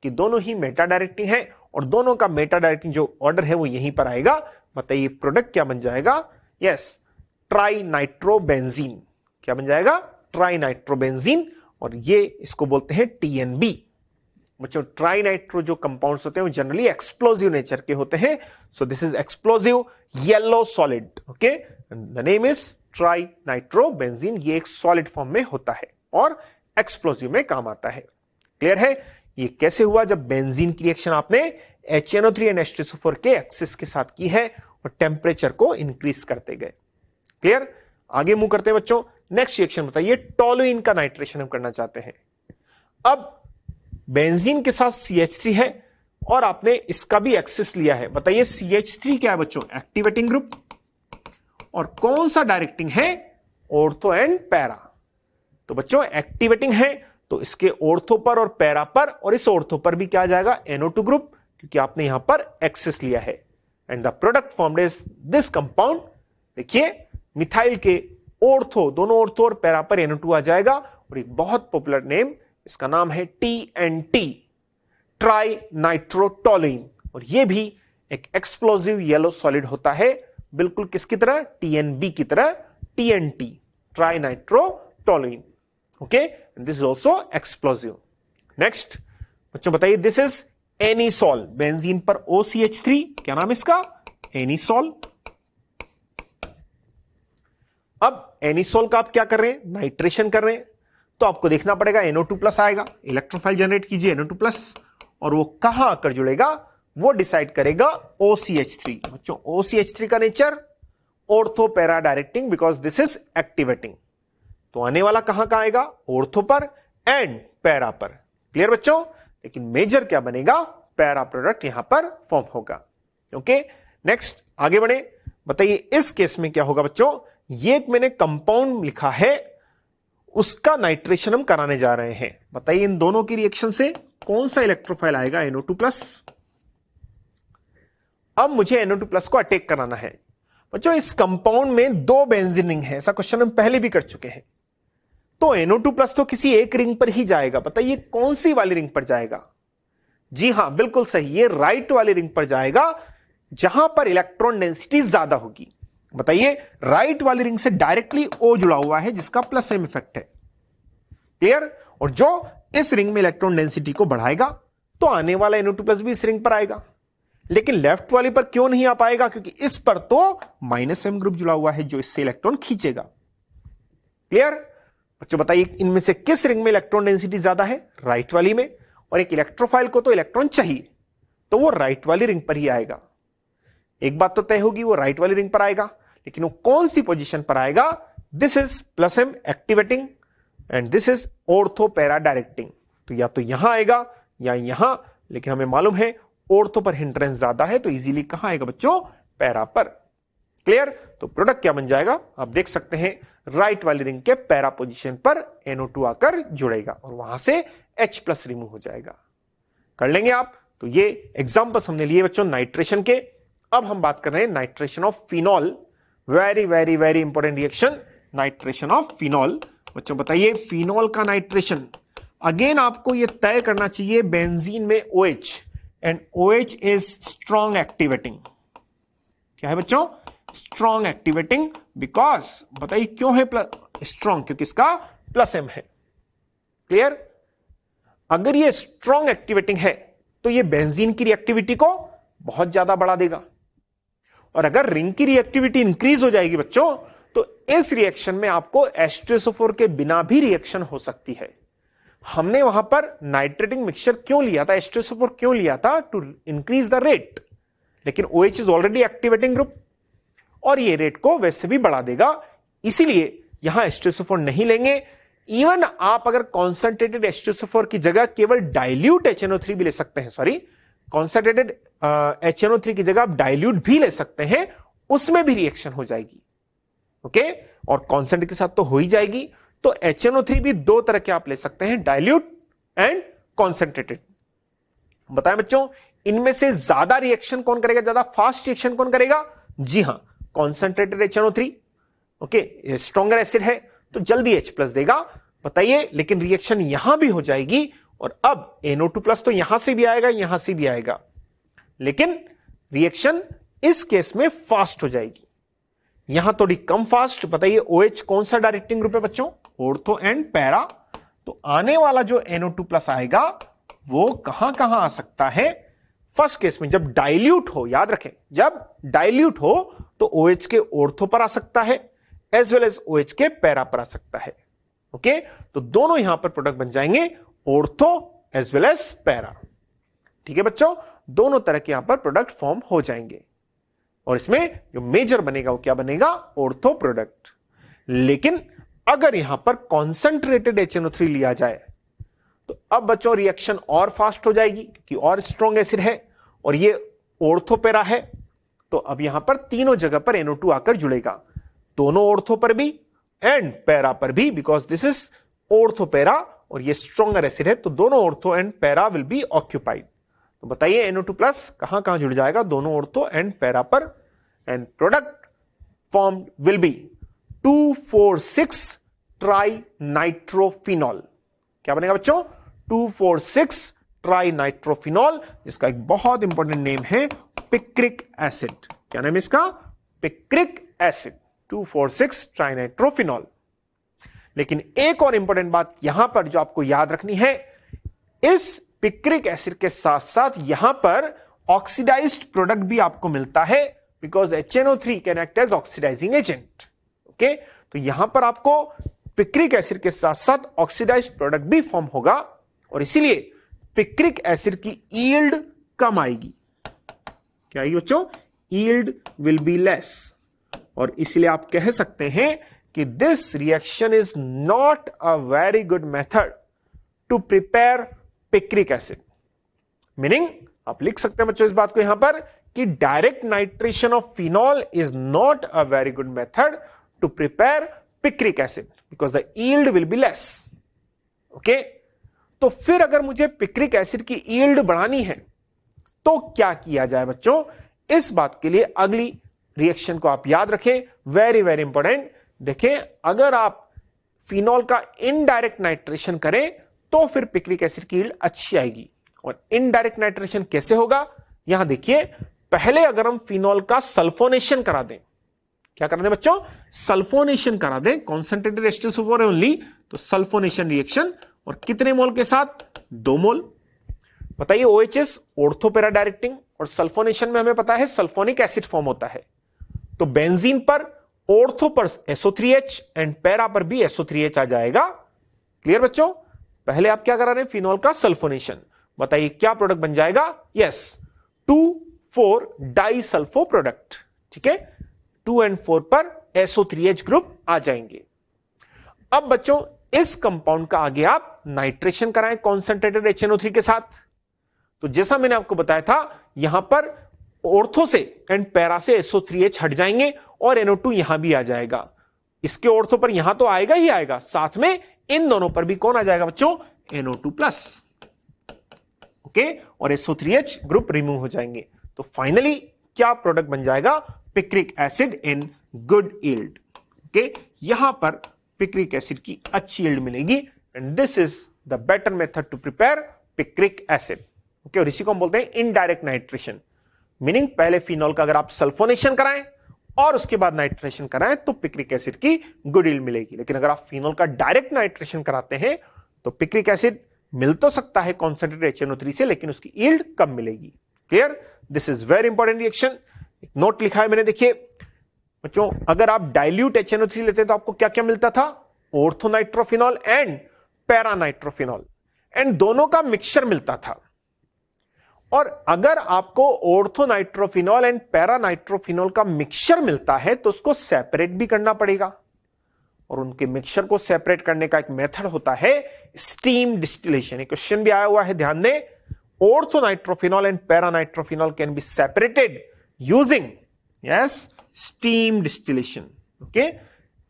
कि दोनों ही मेटा डायरेक्टिंग है और दोनों का मेटा डायरेक्टिंग जो ऑर्डर है वो यहीं पर आएगा। बताइए प्रोडक्ट क्या बन जाएगा? Yes, try nitrobenzene. क्या बन जाएगा? Try nitrobenzene. और ये इसको बोलते हैं TNB। बच्चों ट्राई नाइट्रो जो कंपाउंड्स होते हैं वो जनरली एक्सप्लोजिव नेचर के होते हैं, सो this is explosive yellow solid. Okay, the name is try nitrobenzene. ये एक सॉलिड फॉर्म में होता है और एक्सप्लोजिव में काम आता है। क्लियर है? ये कैसे हुआ? जब बेंजीन की रिएक्शन आपने HNO3 and H2SO4 के एक्सिस के साथ की है और टेम्परेचर को इंक्रीज करते गए। क्लियर? आगे मूव करते हैं बच्चों। नेक्स्ट रिएक्शन बताइए, टोलुइन का नाइट्रेशन हम करना चाहते हैं। अब बेंजीन के साथ CH3 है और आपने इसका भी एक्सिस लिया है। बताइए CH3 क्या है बच्चों? Activating group. और कौन सा डायरेक्टिंग है? Ortho and para. तो बच्चों एक्टिवेटिंग है तो इसके ऑर्थो पर और पैरा पर, और इस ऑर्थो पर भी क्या आ जाएगा? NO2 ग्रुप, क्योंकि आपने यहां पर एक्सेस लिया है। And the product formed is this compound. देखिए मिथाइल के ऑर्थो, दोनों ऑर्थो और पैरा पर NO2 आ जाएगा और एक बहुत पॉपुलर नेम, इसका नाम है TNT, ट्राई नाइट्रोटोलुइन। और यह भी एक एक्सप्लोजिव येलो सॉलिड होता है, बिल्कुल किसकी तरह? TNB की तरह, TNT, try nitrotoluene. Okay, this is also explosive. Next बच्चों बताइए, दिस इज एनिसॉल। बेंजीन पर OCH3, क्या नाम इसका? एनिसॉल। अब एनिसॉल का आप क्या कर रहे हैं? नाइट्रेशन कर रहे हैं, तो आपको देखना पड़ेगा NO2 प्लस आएगा। इलेक्ट्रोफाइल जनरेट कीजिए NO2 प्लस, और वो कहां आकर जुड़ेगा वो डिसाइड करेगा OCH3। बच्चों OCH3 का nature ortho para directing, because this is activating. तो आने वाला कहां का आएगा? ऑर्थो पर एंड पैरा पर। क्लियर बच्चों? लेकिन मेजर क्या बनेगा? पैरा प्रोडक्ट यहां पर फॉर्म होगा। ओके, नेक्स्ट आगे बढ़े। बताइए इस केस में क्या होगा बच्चों? ये एक मैंने कंपाउंड लिखा है, उसका नाइट्रेशन हम कराने जा रहे हैं। बताइए इन दोनों की रिएक्शन से कौन सा इलेक्ट्रोफाइल आएगा? NO2 plus. अब मुझे NO2 प्लस को अटैक कराना है। बच्चों इस कंपाउंड में 2 बेंजीन रिंग है, ऐसा क्वेश्चन हम पहले भी कर चुके हैं। तो NO2 प्लस तो किसी एक रिंग पर ही जाएगा। बताइए कौन सी वाली रिंग पर जाएगा? जी हां बिल्कुल सही, ये राइट वाली रिंग पर जाएगा जहां पर इलेक्ट्रॉन डेंसिटी ज्यादा होगी। बताइए राइट वाली रिंग से डायरेक्टली O जुड़ा हुआ है जिसका +M इफेक्ट है। क्लियर? और जो इस रिंग में इलेक्ट्रॉन डेंसिटी को बढ़ाएगा तो आने वाला NO2 प्लस भी इस रिंग पर आएगा। लेकिन लेफ्ट वाली पर क्यों नहीं आ पाएगा? क्योंकि इस पर तो -M ग्रुप जुड़ा हुआ है जो इससे इलेक्ट्रॉन खींचेगा। क्लियर? बच्चों बताइए इनमें से किस रिंग में इलेक्ट्रॉन डेंसिटी ज्यादा है? राइट वाली में। और एक इलेक्ट्रोफाइल को तो इलेक्ट्रॉन चाहिए, तो वो राइट वाली रिंग पर ही आएगा। एक बात तो तय होगी, वो राइट वाली रिंग पर आएगा, लेकिन वो कौन सी पोजीशन पर आएगा? This is +M activating and this is ortho para directing. तो या तो यहां आएगा या यहां, लेकिन हमें मालूम है ऑर्थो पर हिंड्रेंस ज्यादा है, तो इजीली कहां आएगा बच्चों? पैरा पर। क्लियर? तो प्रोडक्ट क्या बन जाएगा आप देख सकते हैं, राइट वाली रिंग के पैरा पोजीशन पर NO2 आकर जुड़ेगा और वहां से H+ रिमूव हो जाएगा। कर लेंगे आप? तो ये एग्जांपल्स हमने लिए बच्चों नाइट्रेशन के। अब हम बात कर रहे हैं nitration of phenol. Very very very important reaction, nitration of phenol. बच्चों बताइए, फिनॉल का नाइट्रेशन, अगेन आपको यह तय करना चाहिए बेंजीन में OH and OH is strong activating. क्या है बच्चों? Strong activating. बिकॉज बताइए क्यों है स्ट्रॉन्ग? क्योंकि इसका +M है। क्लियर? अगर ये स्ट्रॉन्ग एक्टिवेटिंग है तो ये बेंजीन की रिएक्टिविटी को बहुत ज्यादा बढ़ा देगा, और अगर रिंग की रिएक्टिविटी इंक्रीज हो जाएगी बच्चों, तो इस रिएक्शन में आपको H2SO4 के बिना भी रिएक्शन हो सकती है। हमने वहां पर नाइट्रेटिंग मिक्सचर क्यों लिया था, H2SO4 क्यों लिया था? To increase the rate. लेकिन OH is already activating group और ये रेट को वैसे भी बढ़ा देगा, इसीलिए यहां H2SO4 नहीं लेंगे। इवन आप अगर कॉन्सेंट्रेटेड H2SO4 की जगह केवल डाइल्यूट HNO3 भी ले सकते हैं, सॉरी कॉन्सेंट्रेटेड HNO3 की जगह आप डाइल्यूट भी ले सकते हैं, उसमें भी रिएक्शन हो जाएगी। ओके, और कॉन्सेंट्रेट के साथ तो हो ही जाएगी। तो HNO3 भी दो तरह के आप ले सकते हैं, डाइल्यूट एंड कॉन्सेंट्रेटेड। बताएं बच्चों, इनमें से ज्यादा रिएक्शन कौन करेगा, ज्यादा फास्ट रिएक्शन कौन करेगा? जी हां, concentrated HNO3। Okay, stronger acid है तो जल्दी H+ देगा। बताइए, लेकिन रिएक्शन यहां भी हो जाएगी और अब NO2+ तो यहां से भी आएगा, यहां से भी आएगा, लेकिन रिएक्शन इस केस में फास्ट हो जाएगी, यहां थोड़ी कम फास्ट। बताइए OH कौन सा डायरेक्टिंग ग्रुप है बच्चों? Ortho and para. तो आने वाला जो NO2+ आएगा वो कहां कहां आ सकता है? फर्स्ट केस में जब डाइल्यूट हो, याद रखें जब डाइल्यूट हो तो OH के ऑर्थो पर आ सकता है एज वेल एज OH के पैरा पर आ सकता है। ओके, तो दोनों यहां पर प्रोडक्ट बन जाएंगे, ortho as well as para. ठीक है बच्चों, दोनों तरह के यहां पर प्रोडक्ट फॉर्म हो जाएंगे और इसमें जो मेजर बनेगा वो क्या बनेगा? Ortho product. लेकिन अगर यहां पर कॉन्सेंट्रेटेड HNO3 लिया जाए तो अब बच्चों रिएक्शन और फास्ट हो जाएगी, क्योंकि और स्ट्रॉन्ग एसिड है और ये ऑर्थो पैरा है। तो अब यहां पर तीनों जगह पर NO2 आकर जुड़ेगा, दोनों ऑर्थो पर भी एंड पैरा पर भी, because this is ortho para और ये स्ट्रॉन्गर एसिड है, तो दोनों ortho and para will be occupied. तो बताइए NO2+ कहां कहां जुड़ जाएगा? दोनों ऑर्थो एंड पैरा पर, and product form will be 2,4,6 trinitrophenol. क्या बनेगा बच्चों? 2,4,6 ट्राइनाइट्रोफिनॉल, जिसका एक बहुत इंपॉर्टेंट नेम है पिक्रिक एसिड। क्या नाम है इसका? Picric acid, 2,4,6 trinitrophenol. लेकिन एक और इंपॉर्टेंट बात यहां पर जो आपको याद रखनी है, इस पिक्रिक एसिड के साथ साथ यहां पर ऑक्सीडाइज्ड प्रोडक्ट भी आपको मिलता है, because HNO3 can act as oxidising agent. Okay, तो यहां पर आपको पिक्रिक एसिड के साथ साथ ऑक्सीडाइज्ड प्रोडक्ट भी फॉर्म होगा और इसीलिए पिक्रिक एसिड की यील्ड कम आएगी। क्या आएगी बच्चों? यील्ड विल बी लेस, और इसलिए आप कह सकते हैं कि this reaction is not a very good method to prepare picric acid. Meaning आप लिख सकते हैं बच्चों इस बात को यहां पर कि direct nitration of phenol is not a very good method to prepare picric acid because the yield will be less. Okay, तो फिर अगर मुझे पिक्रिक एसिड की यील्ड बढ़ानी है तो क्या किया जाए बच्चों? इस बात के लिए अगली रिएक्शन को आप याद रखें, वेरी वेरी इंपॉर्टेंट। देखें, अगर आप फिनॉल का इनडायरेक्ट नाइट्रेशन करें तो फिर पिक्रिक एसिड की यील्ड अच्छी आएगी। और इनडायरेक्ट नाइट्रेशन कैसे होगा? यहां देखिए, पहले अगर हम फिनॉल का सल्फोनेशन करा दें, क्या करा दें बच्चों? सल्फोनेशन करा दें, कॉन्सेंट्रेटेड H2SO4 है ओनली, तो सल्फोनेशन रिएक्शन, और कितने मोल के साथ? 2 मोल। बताइए OH ऑर्थो पैरा डायरेक्टिंग, और सल्फोनेशन में हमें पता है सल्फोनिक एसिड फॉर्म होता है, तो बेंजीन पर ऑर्थो पर SO3H एंड पैरा पर भी SO3H आ जाएगा। क्लियर बच्चों? पहले आप क्या करा रहे हैं? फिनॉल का सल्फोनेशन। बताइए क्या प्रोडक्ट बन जाएगा? Yes, 2,4 disulpho product. ठीक है, 2 और 4 पर SO3H ग्रुप आ जाएंगे। अब बच्चों इस कंपाउंड का आगे आप नाइट्रेशन कराएं कॉन्सेंट्रेटेड HNO3 के साथ। तो जैसा मैंने आपको बताया था, यहां पर ऑर्थो से एंड पैरा से SO3H हट जाएंगे और NO2 यहां भी आ जाएगा। इसके ऑर्थो पर यहां तो आएगा ही आएगा, साथ में इन दोनों पर भी कौन आ जाएगा बच्चों? NO2+। ओके, और SO3H ग्रुप रिमूव हो जाएंगे। तो फाइनली क्या प्रोडक्ट बन जाएगा? Picric acid in good yield. Okay, यहां पर पिक्रिक एसिड की अच्छी यील्ड मिलेगी and this is the better method to prepare picric acid. Okay, और इसी को हम बोलते हैं इनडायरेक्ट नाइट्रेशन, मीनिंग पहले फिनॉल का अगर आप सल्फोनेशन कराएं और उसके बाद नाइट्रेशन कराएं तो पिक्रिक एसिड की गुड यील्ड मिलेगी। लेकिन अगर आप फिनॉल का डायरेक्ट नाइट्रेशन कराते हैं तो पिक्रिक एसिड मिल तो सकता है कॉन्सेंट्रेटेड HNO3 से, लेकिन उसकी यील्ड कम मिलेगी। Clear? This is very important reaction. एक नोट लिखा है मैंने, देखिए बच्चों, अगर आप डाइल्यूट HNO3 लेते हैं तो आपको क्या क्या मिलता था? ऑर्थोनाइट्रोफिनॉल एंड पैरानाइट्रोफिनॉल, एंड दोनों का मिक्सचर मिलता था। और अगर आपको ऑर्थोनाइट्रोफिनॉल एंड पैरानाइट्रोफिनॉल का मिक्सचर मिलता है तो उसको सेपरेट भी करना पड़ेगा, और उनके मिक्सचर को सेपरेट करने का एक मेथड होता है स्टीम डिस्टिलेशन। एक क्वेश्चन भी आया हुआ है, ध्यान दें। Orthonitrophenol and paranitrophenol can be separated using steam distillation. Okay,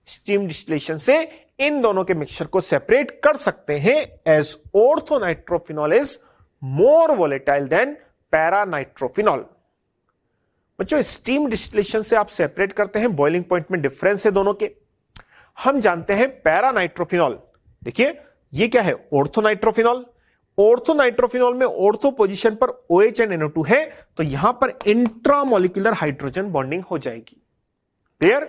steam distillation से इन दोनों के मिक्सचर को सेपरेट कर सकते हैं, as orthonitrophenol is more volatile than paranitrophenol. बच्चों, स्टीम डिस्टिलेशन से आप सेपरेट करते हैं, बॉइलिंग पॉइंट में डिफरेंस है दोनों के। हम जानते हैं पैरानाइट्रोफिनॉल, देखिए ये क्या है? ऑर्थोनाइट्रोफिनॉल। ऑर्थोनाइट्रोफिनॉल में ऑर्थो पोजीशन पर OH एंड NO2 है, तो यहां पर इंट्रामोलिकुलर हाइड्रोजन बॉन्डिंग हो जाएगी। क्लियर?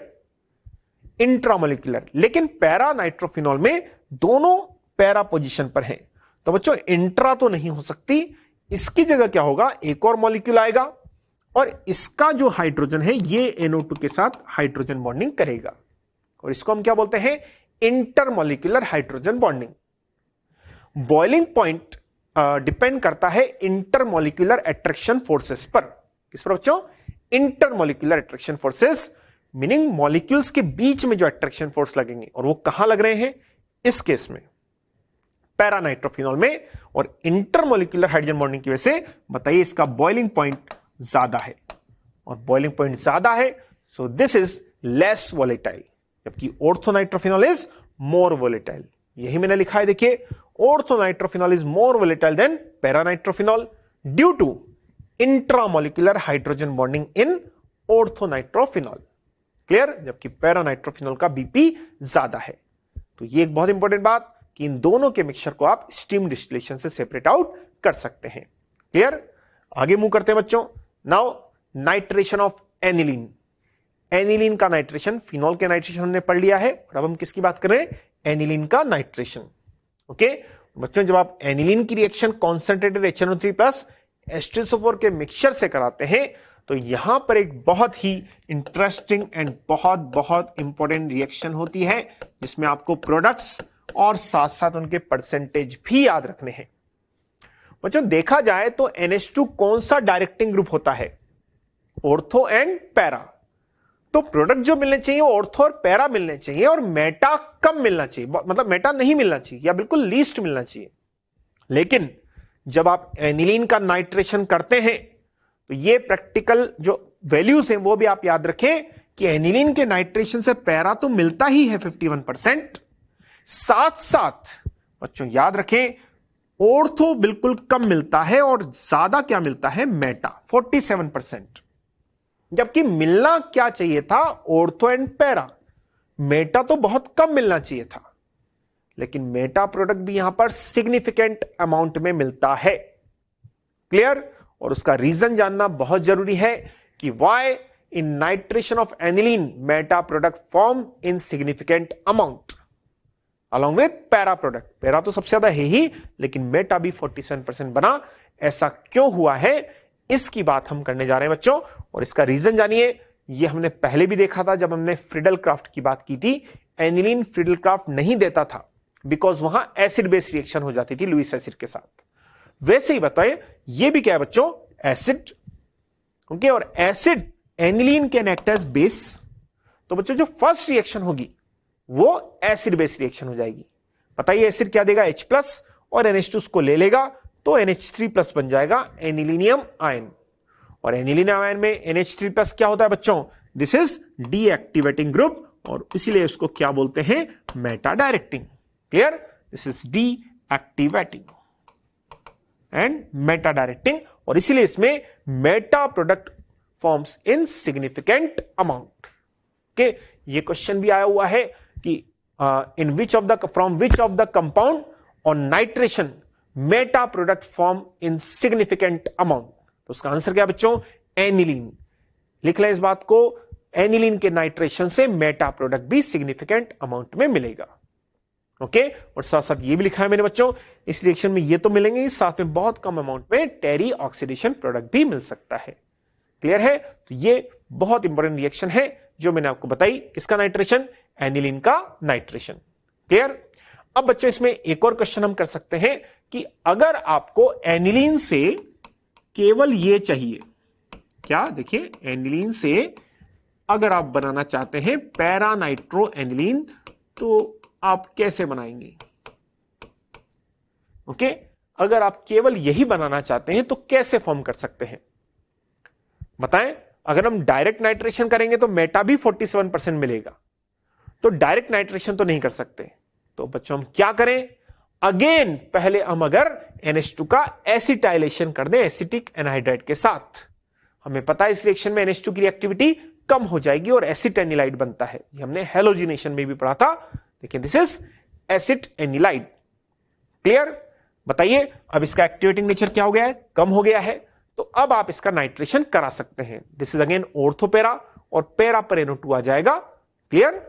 इंट्रामोलिकुलर। लेकिन पैरानाइट्रोफिनॉल में दोनों पैरा पोजीशन पर हैं, तो बच्चों इंट्रा तो नहीं हो सकती। इसकी जगह क्या होगा? एक और मॉलिक्यूल आएगा और इसका जो हाइड्रोजन है ये NO2 के साथ हाइड्रोजन बॉन्डिंग करेगा, और इसको हम क्या बोलते हैं? Intermolecular hydrogen bonding. Boiling point depend करता है इंटरमोलिकुलर अट्रैक्शन फोर्सेस पर। किस पर बच्चों? Intermolecular attraction forces, meaning molecules के बीच में जो अट्रैक्शन फोर्स लगेंगे, और वो कहां लग रहे हैं? इस केस में पैरानाइट्रोफिनॉल में, और इंटरमोलिकुलर हाइड्रोजन बॉन्डिंग की वजह से बताइए इसका बॉइलिंग पॉइंट ज्यादा है, और बॉइलिंग पॉइंट ज्यादा है, so this is less volatile, जबकि ऑर्थोनाइट्रोफिनॉल इज मोर वोलेटाइल। यही मैंने लिखा है, देखिए, orthonitrophenol is more volatile than paranitrophenol due to intramolecular hydrogen bonding in orthonitrophenol. Clear? जबकि पैरानाइट्रोफिनॉल का BP ज्यादा है। तो ये एक बहुत इंपॉर्टेंट बात कि इन दोनों के मिक्सचर को आप स्टीम डिस्टिलेशन से सेपरेट आउट कर सकते हैं। क्लियर? आगे मूव करते हैं बच्चों। Now nitration of aniline. Aniline का नाइट्रेशन, फिनॉल के नाइट्रेशन हमने पढ़ लिया है, और अब हम किसकी बात कर रहे हैं? एनिलीन का नाइट्रेशन। ओके बच्चों, जब आप एनिलीन की reaction concentrated HNO3 plus H2SO4 के मिक्सचर से कराते हैं तो यहां पर एक बहुत ही इंटरेस्टिंग एंड बहुत बहुत इंपॉर्टेंट रिएक्शन होती है, जिसमें आपको प्रोडक्ट्स और साथ साथ उनके परसेंटेज भी याद रखने हैं। बच्चों, देखा जाए तो NH2 कौन सा डायरेक्टिंग ग्रुप होता है? Ortho and para. तो प्रोडक्ट जो मिलने चाहिए ऑर्थो और पैरा मिलने चाहिए, और मेटा कम मिलना चाहिए, मतलब मेटा नहीं मिलना चाहिए या बिल्कुल लीस्ट मिलना चाहिए। लेकिन जब आप एनिलीन का नाइट्रेशन करते हैं तो ये प्रैक्टिकल जो वैल्यूज हैं वो भी आप याद रखें कि एनिलीन के नाइट्रेशन से पैरा तो मिलता ही है 51%, साथ साथ बच्चों याद रखें ऑर्थो बिल्कुल कम मिलता है, और ज्यादा क्या मिलता है? मेटा 47%। जबकि मिलना क्या चाहिए था? Ortho and para. मेटा तो बहुत कम मिलना चाहिए था, लेकिन मेटा प्रोडक्ट भी यहां पर सिग्निफिकेंट अमाउंट में मिलता है। क्लियर? और उसका रीजन जानना बहुत जरूरी है कि why in nitration of aniline Meta product form in significant amount along with para product. Para तो सबसे ज्यादा है ही, लेकिन मेटा भी 47% बना। ऐसा क्यों हुआ है, इसकी बात हम करने जा रहे हैं बच्चों, और इसका रीजन जानिए। यह हमने पहले भी देखा था जब हमने फ्रिडल क्राफ्ट की बात की थी। एनिलीन फ्रिडल क्राफ्ट नहीं देता था बिकॉज वहां एसिड बेस रिएक्शन हो जाती थी लुईस एसिड के साथ। वैसे ही बताएं, ये भी क्या है बच्चों? एसिड। ओके, और acid aniline can act as base. तो बच्चों जो फर्स्ट रिएक्शन होगी वो एसिड बेस रिएक्शन हो जाएगी। बताइए एसिड क्या देगा? H+ और NH2 उसको ले लेगा तो NH3+ बन जाएगा, एनिलीनियम आयन। और एनिलीन आयन में NH3+ क्या होता है बच्चों? दिस इज डीएक्टिवेटिंग ग्रुप और इसीलिए उसको क्या बोलते हैं? Meta directing. Clear? This is deactivating and meta directing और इसीलिए इसमें meta product forms in significant amount. Okay, ये क्वेश्चन भी आया हुआ है कि in which of the from which of the compound on nitration meta product form in significant amount. तो उसका आंसर क्या बच्चों? एनिलीन। लिख लें इस बात को, एनिलीन के नाइट्रेशन से मेटा प्रोडक्ट भी सिग्निफिकेंट अमाउंट में मिलेगा। ओके, और साथ साथ ये भी लिखा है मैंने बच्चों, इस रिएक्शन में ये तो मिलेंगे ही, साथ में बहुत कम अमाउंट में टेरी ऑक्सीडेशन प्रोडक्ट भी मिल सकता है। क्लियर है? तो ये बहुत इंपॉर्टेंट रिएक्शन है जो मैंने आपको बताई। किसका नाइट्रेशन? एनिलीन का नाइट्रेशन। क्लियर? अब बच्चों इसमें एक और क्वेश्चन हम कर सकते हैं कि अगर आपको एनिलीन से केवल ये चाहिए, क्या देखिए, एनिलीन से अगर आप बनाना चाहते हैं पैरा नाइट्रो एनिलीन तो आप कैसे बनाएंगे? ओके, अगर आप केवल यही बनाना चाहते हैं तो कैसे फॉर्म कर सकते हैं बताएं। अगर हम डायरेक्ट नाइट्रेशन करेंगे तो मेटा भी 47% मिलेगा, तो डायरेक्ट नाइट्रेशन तो नहीं कर सकते। तो बच्चों हम क्या करें? अगेन पहले हम अगर NH2 का एसिटाइलेशन कर दें एसिटिक एनहाइड्राइड के साथ, हमें पता है इस रिएक्शन में NH2 की रिएक्टिविटी कम हो जाएगी और एसिड एनिलाइड बनता है। ये हमने हेलोजिनेशन में भी पढ़ा था, लेकिन this is acid anilide. Clear? बताइए अब इसका एक्टिवेटिंग नेचर क्या हो गया है? कम हो गया है। तो अब आप इसका नाइट्रेशन करा सकते हैं। दिस इज अगेन ऑर्थोपेरा और पैरा पर NO2 आ जाएगा। क्लियर?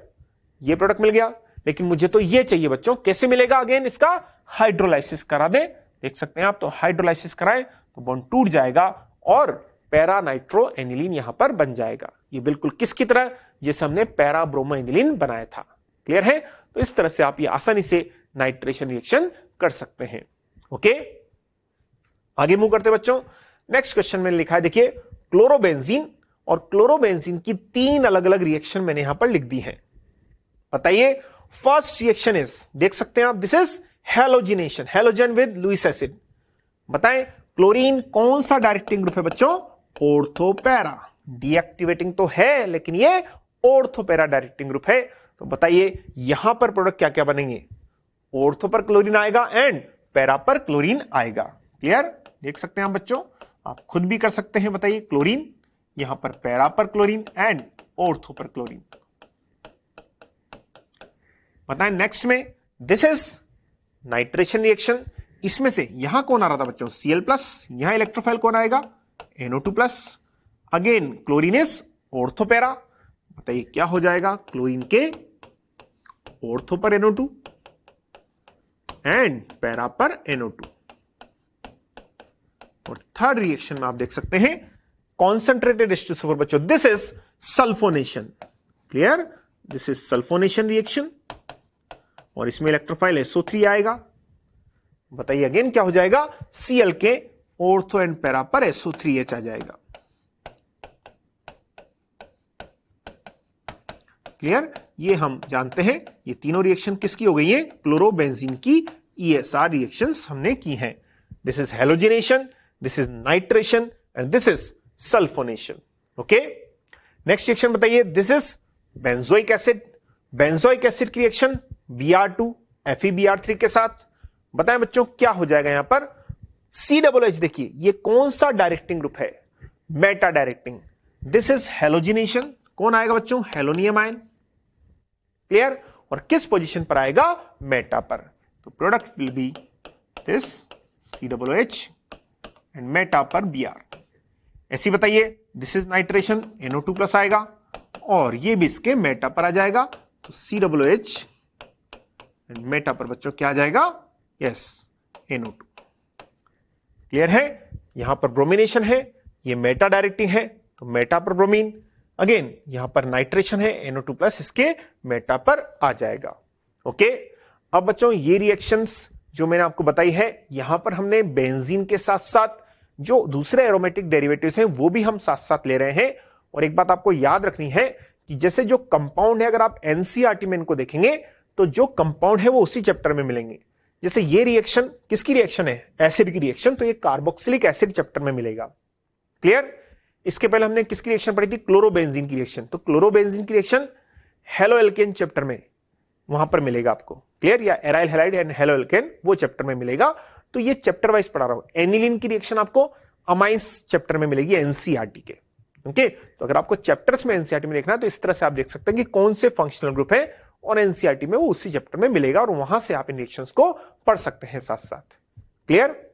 ये प्रोडक्ट मिल गया, लेकिन मुझे तो ये चाहिए बच्चों। कैसे मिलेगा? अगेन इसका हाइड्रोलाइसिस करा दे। देख सकते हैं आप, तो हाइड्रोलाइसिस कराएं तो बॉन्ड टूट जाएगा और पैरा नाइट्रो एनिलीन यहां पर बन जाएगा। ये बिल्कुल किसकी तरह? जैसे हमने पैरा ब्रोमो एनिलीन बनाया था। क्लियर है? तो इस तरह से आप ये आसानी से नाइट्रेशन रिएक्शन कर सकते हैं। ओके, आगे मूव करते बच्चों। नेक्स्ट क्वेश्चन में लिखा है, देखिए, क्लोरोबेंजीन और क्लोरोबेंजीन की 3 अलग अलग रिएक्शन मैंने यहां पर लिख दी है। बताइए, फर्स्ट रिएक्शन इज, देख सकते हैं आप, this is halogenation, halogen with Lewis acid. बताएं क्लोरीन कौन सा डायरेक्टिंग ग्रुप है बच्चों? ऑर्थोपैरा। डीएक्टिवेटिंग तो है, लेकिन ये ऑर्थोपैरा डायरेक्टिंग ग्रुप है। तो बताइए यहां पर प्रोडक्ट क्या क्या बनेंगे? ऑर्थो पर क्लोरीन आएगा एंड पैरा पर क्लोरीन आएगा। क्लियर? देख सकते हैं आप बच्चों, आप खुद भी कर सकते हैं। बताइए, क्लोरीन यहां पर पैरा पर क्लोरीन एंड ऑर्थो पर क्लोरीन। बताएं नेक्स्ट में, दिस इज नाइट्रेशन रिएक्शन। इसमें से यहां कौन आ रहा था बच्चों? Cl+। यहां इलेक्ट्रोफाइल कौन आएगा? NO2+। Again chlorine is ortho para. बताइए क्या हो जाएगा? क्लोरीन के ऑर्थो पर NO2 एंड पैरा पर NO2। और थर्ड रिएक्शन में आप देख सकते हैं कॉन्सेंट्रेटेड H2SO4 बच्चों, this is sulphonation. Clear? This is sulphonation reaction और इसमें इलेक्ट्रोफाइल SO3 आएगा। बताइए अगेन क्या हो जाएगा? Cl के ऑर्थो एंड पैरा पर SO3H आ जाएगा। क्लियर? ये हम जानते हैं, ये तीनों रिएक्शन किसकी हो गई है? क्लोरोबेंजीन की ESR रिएक्शंस हमने की हैं। This is halogenation, this is nitration and this is sulphonation. Okay, next reaction बताइए, this is benzoic acid. Benzoic acid की रिएक्शन Br2 FeBr3 के साथ। बताएं बच्चों क्या हो जाएगा यहां पर? COOH। देखिए ये कौन सा डायरेक्टिंग ग्रुप है? Meta directing. This is halogenation. कौन आएगा बच्चों? हेलोनियम आयन। क्लियर? और किस पोजीशन पर आएगा? मेटा पर। तो product will be this COOH and Meta पर Br। ऐसी बताइए, दिस इज नाइट्रेशन, NO2+ आएगा और ये भी इसके मेटा पर आ जाएगा। तो COOH एंड मेटा पर बच्चों क्या आ जाएगा? Yes, NO2। क्लियर है? यहां पर ब्रोमिनेशन है, ये मेटा डायरेक्टिंग है तो मेटा पर ब्रोमीन। अगेन यहां पर नाइट्रेशन है, NO2+ इसके मेटा पर आ जाएगा। ओके, अब बच्चों ये रिएक्शंस जो मैंने आपको बताई है, यहां पर हमने बेंजीन के साथ साथ जो दूसरे एरोमेटिक डेरिवेटिव्स हैं वो भी हम साथ साथ ले रहे हैं। और एक बात आपको याद रखनी है कि जैसे जो कंपाउंड है, अगर आप NCERT में इनको देखेंगे तो जो कंपाउंड है वो उसी चैप्टर में मिलेंगे। जैसे ये रिएक्शन किसकी रिएक्शन है? एसिड की रिएक्शन, तो ये कार्बोक्सिलिक एसिड चैप्टर में मिलेगा। क्लियर? इसके पहले हमने किसकी रिएक्शन पढ़ी थी? क्लोरोबेंजीन की रिएक्शन। तो क्लोरोबेंजीन की रिएक्शन हेलो एल्केन चैप्टर में वहां पर मिलेगा आपको, क्लियर, या aryl halide and halo alkane वो चैप्टर में मिलेगा। तो ये चैप्टर वाइज पढ़ा रहा हूं। एनिलीन की रिएक्शन आपको अमाइंस चैप्टर में मिलेगी एनसीईआरटी के। ओके, तो अगर आपको चैप्टर्स में एनसीईआरटी में देखना है तो इस तरह से आप देख सकते हैं कि कौन से फंक्शनल ग्रुप है और एनसीईआरटी में वो उसी चैप्टर में मिलेगा और वहां से आप इन रिएक्शंस को पढ़ सकते हैं साथ साथ। क्लियर?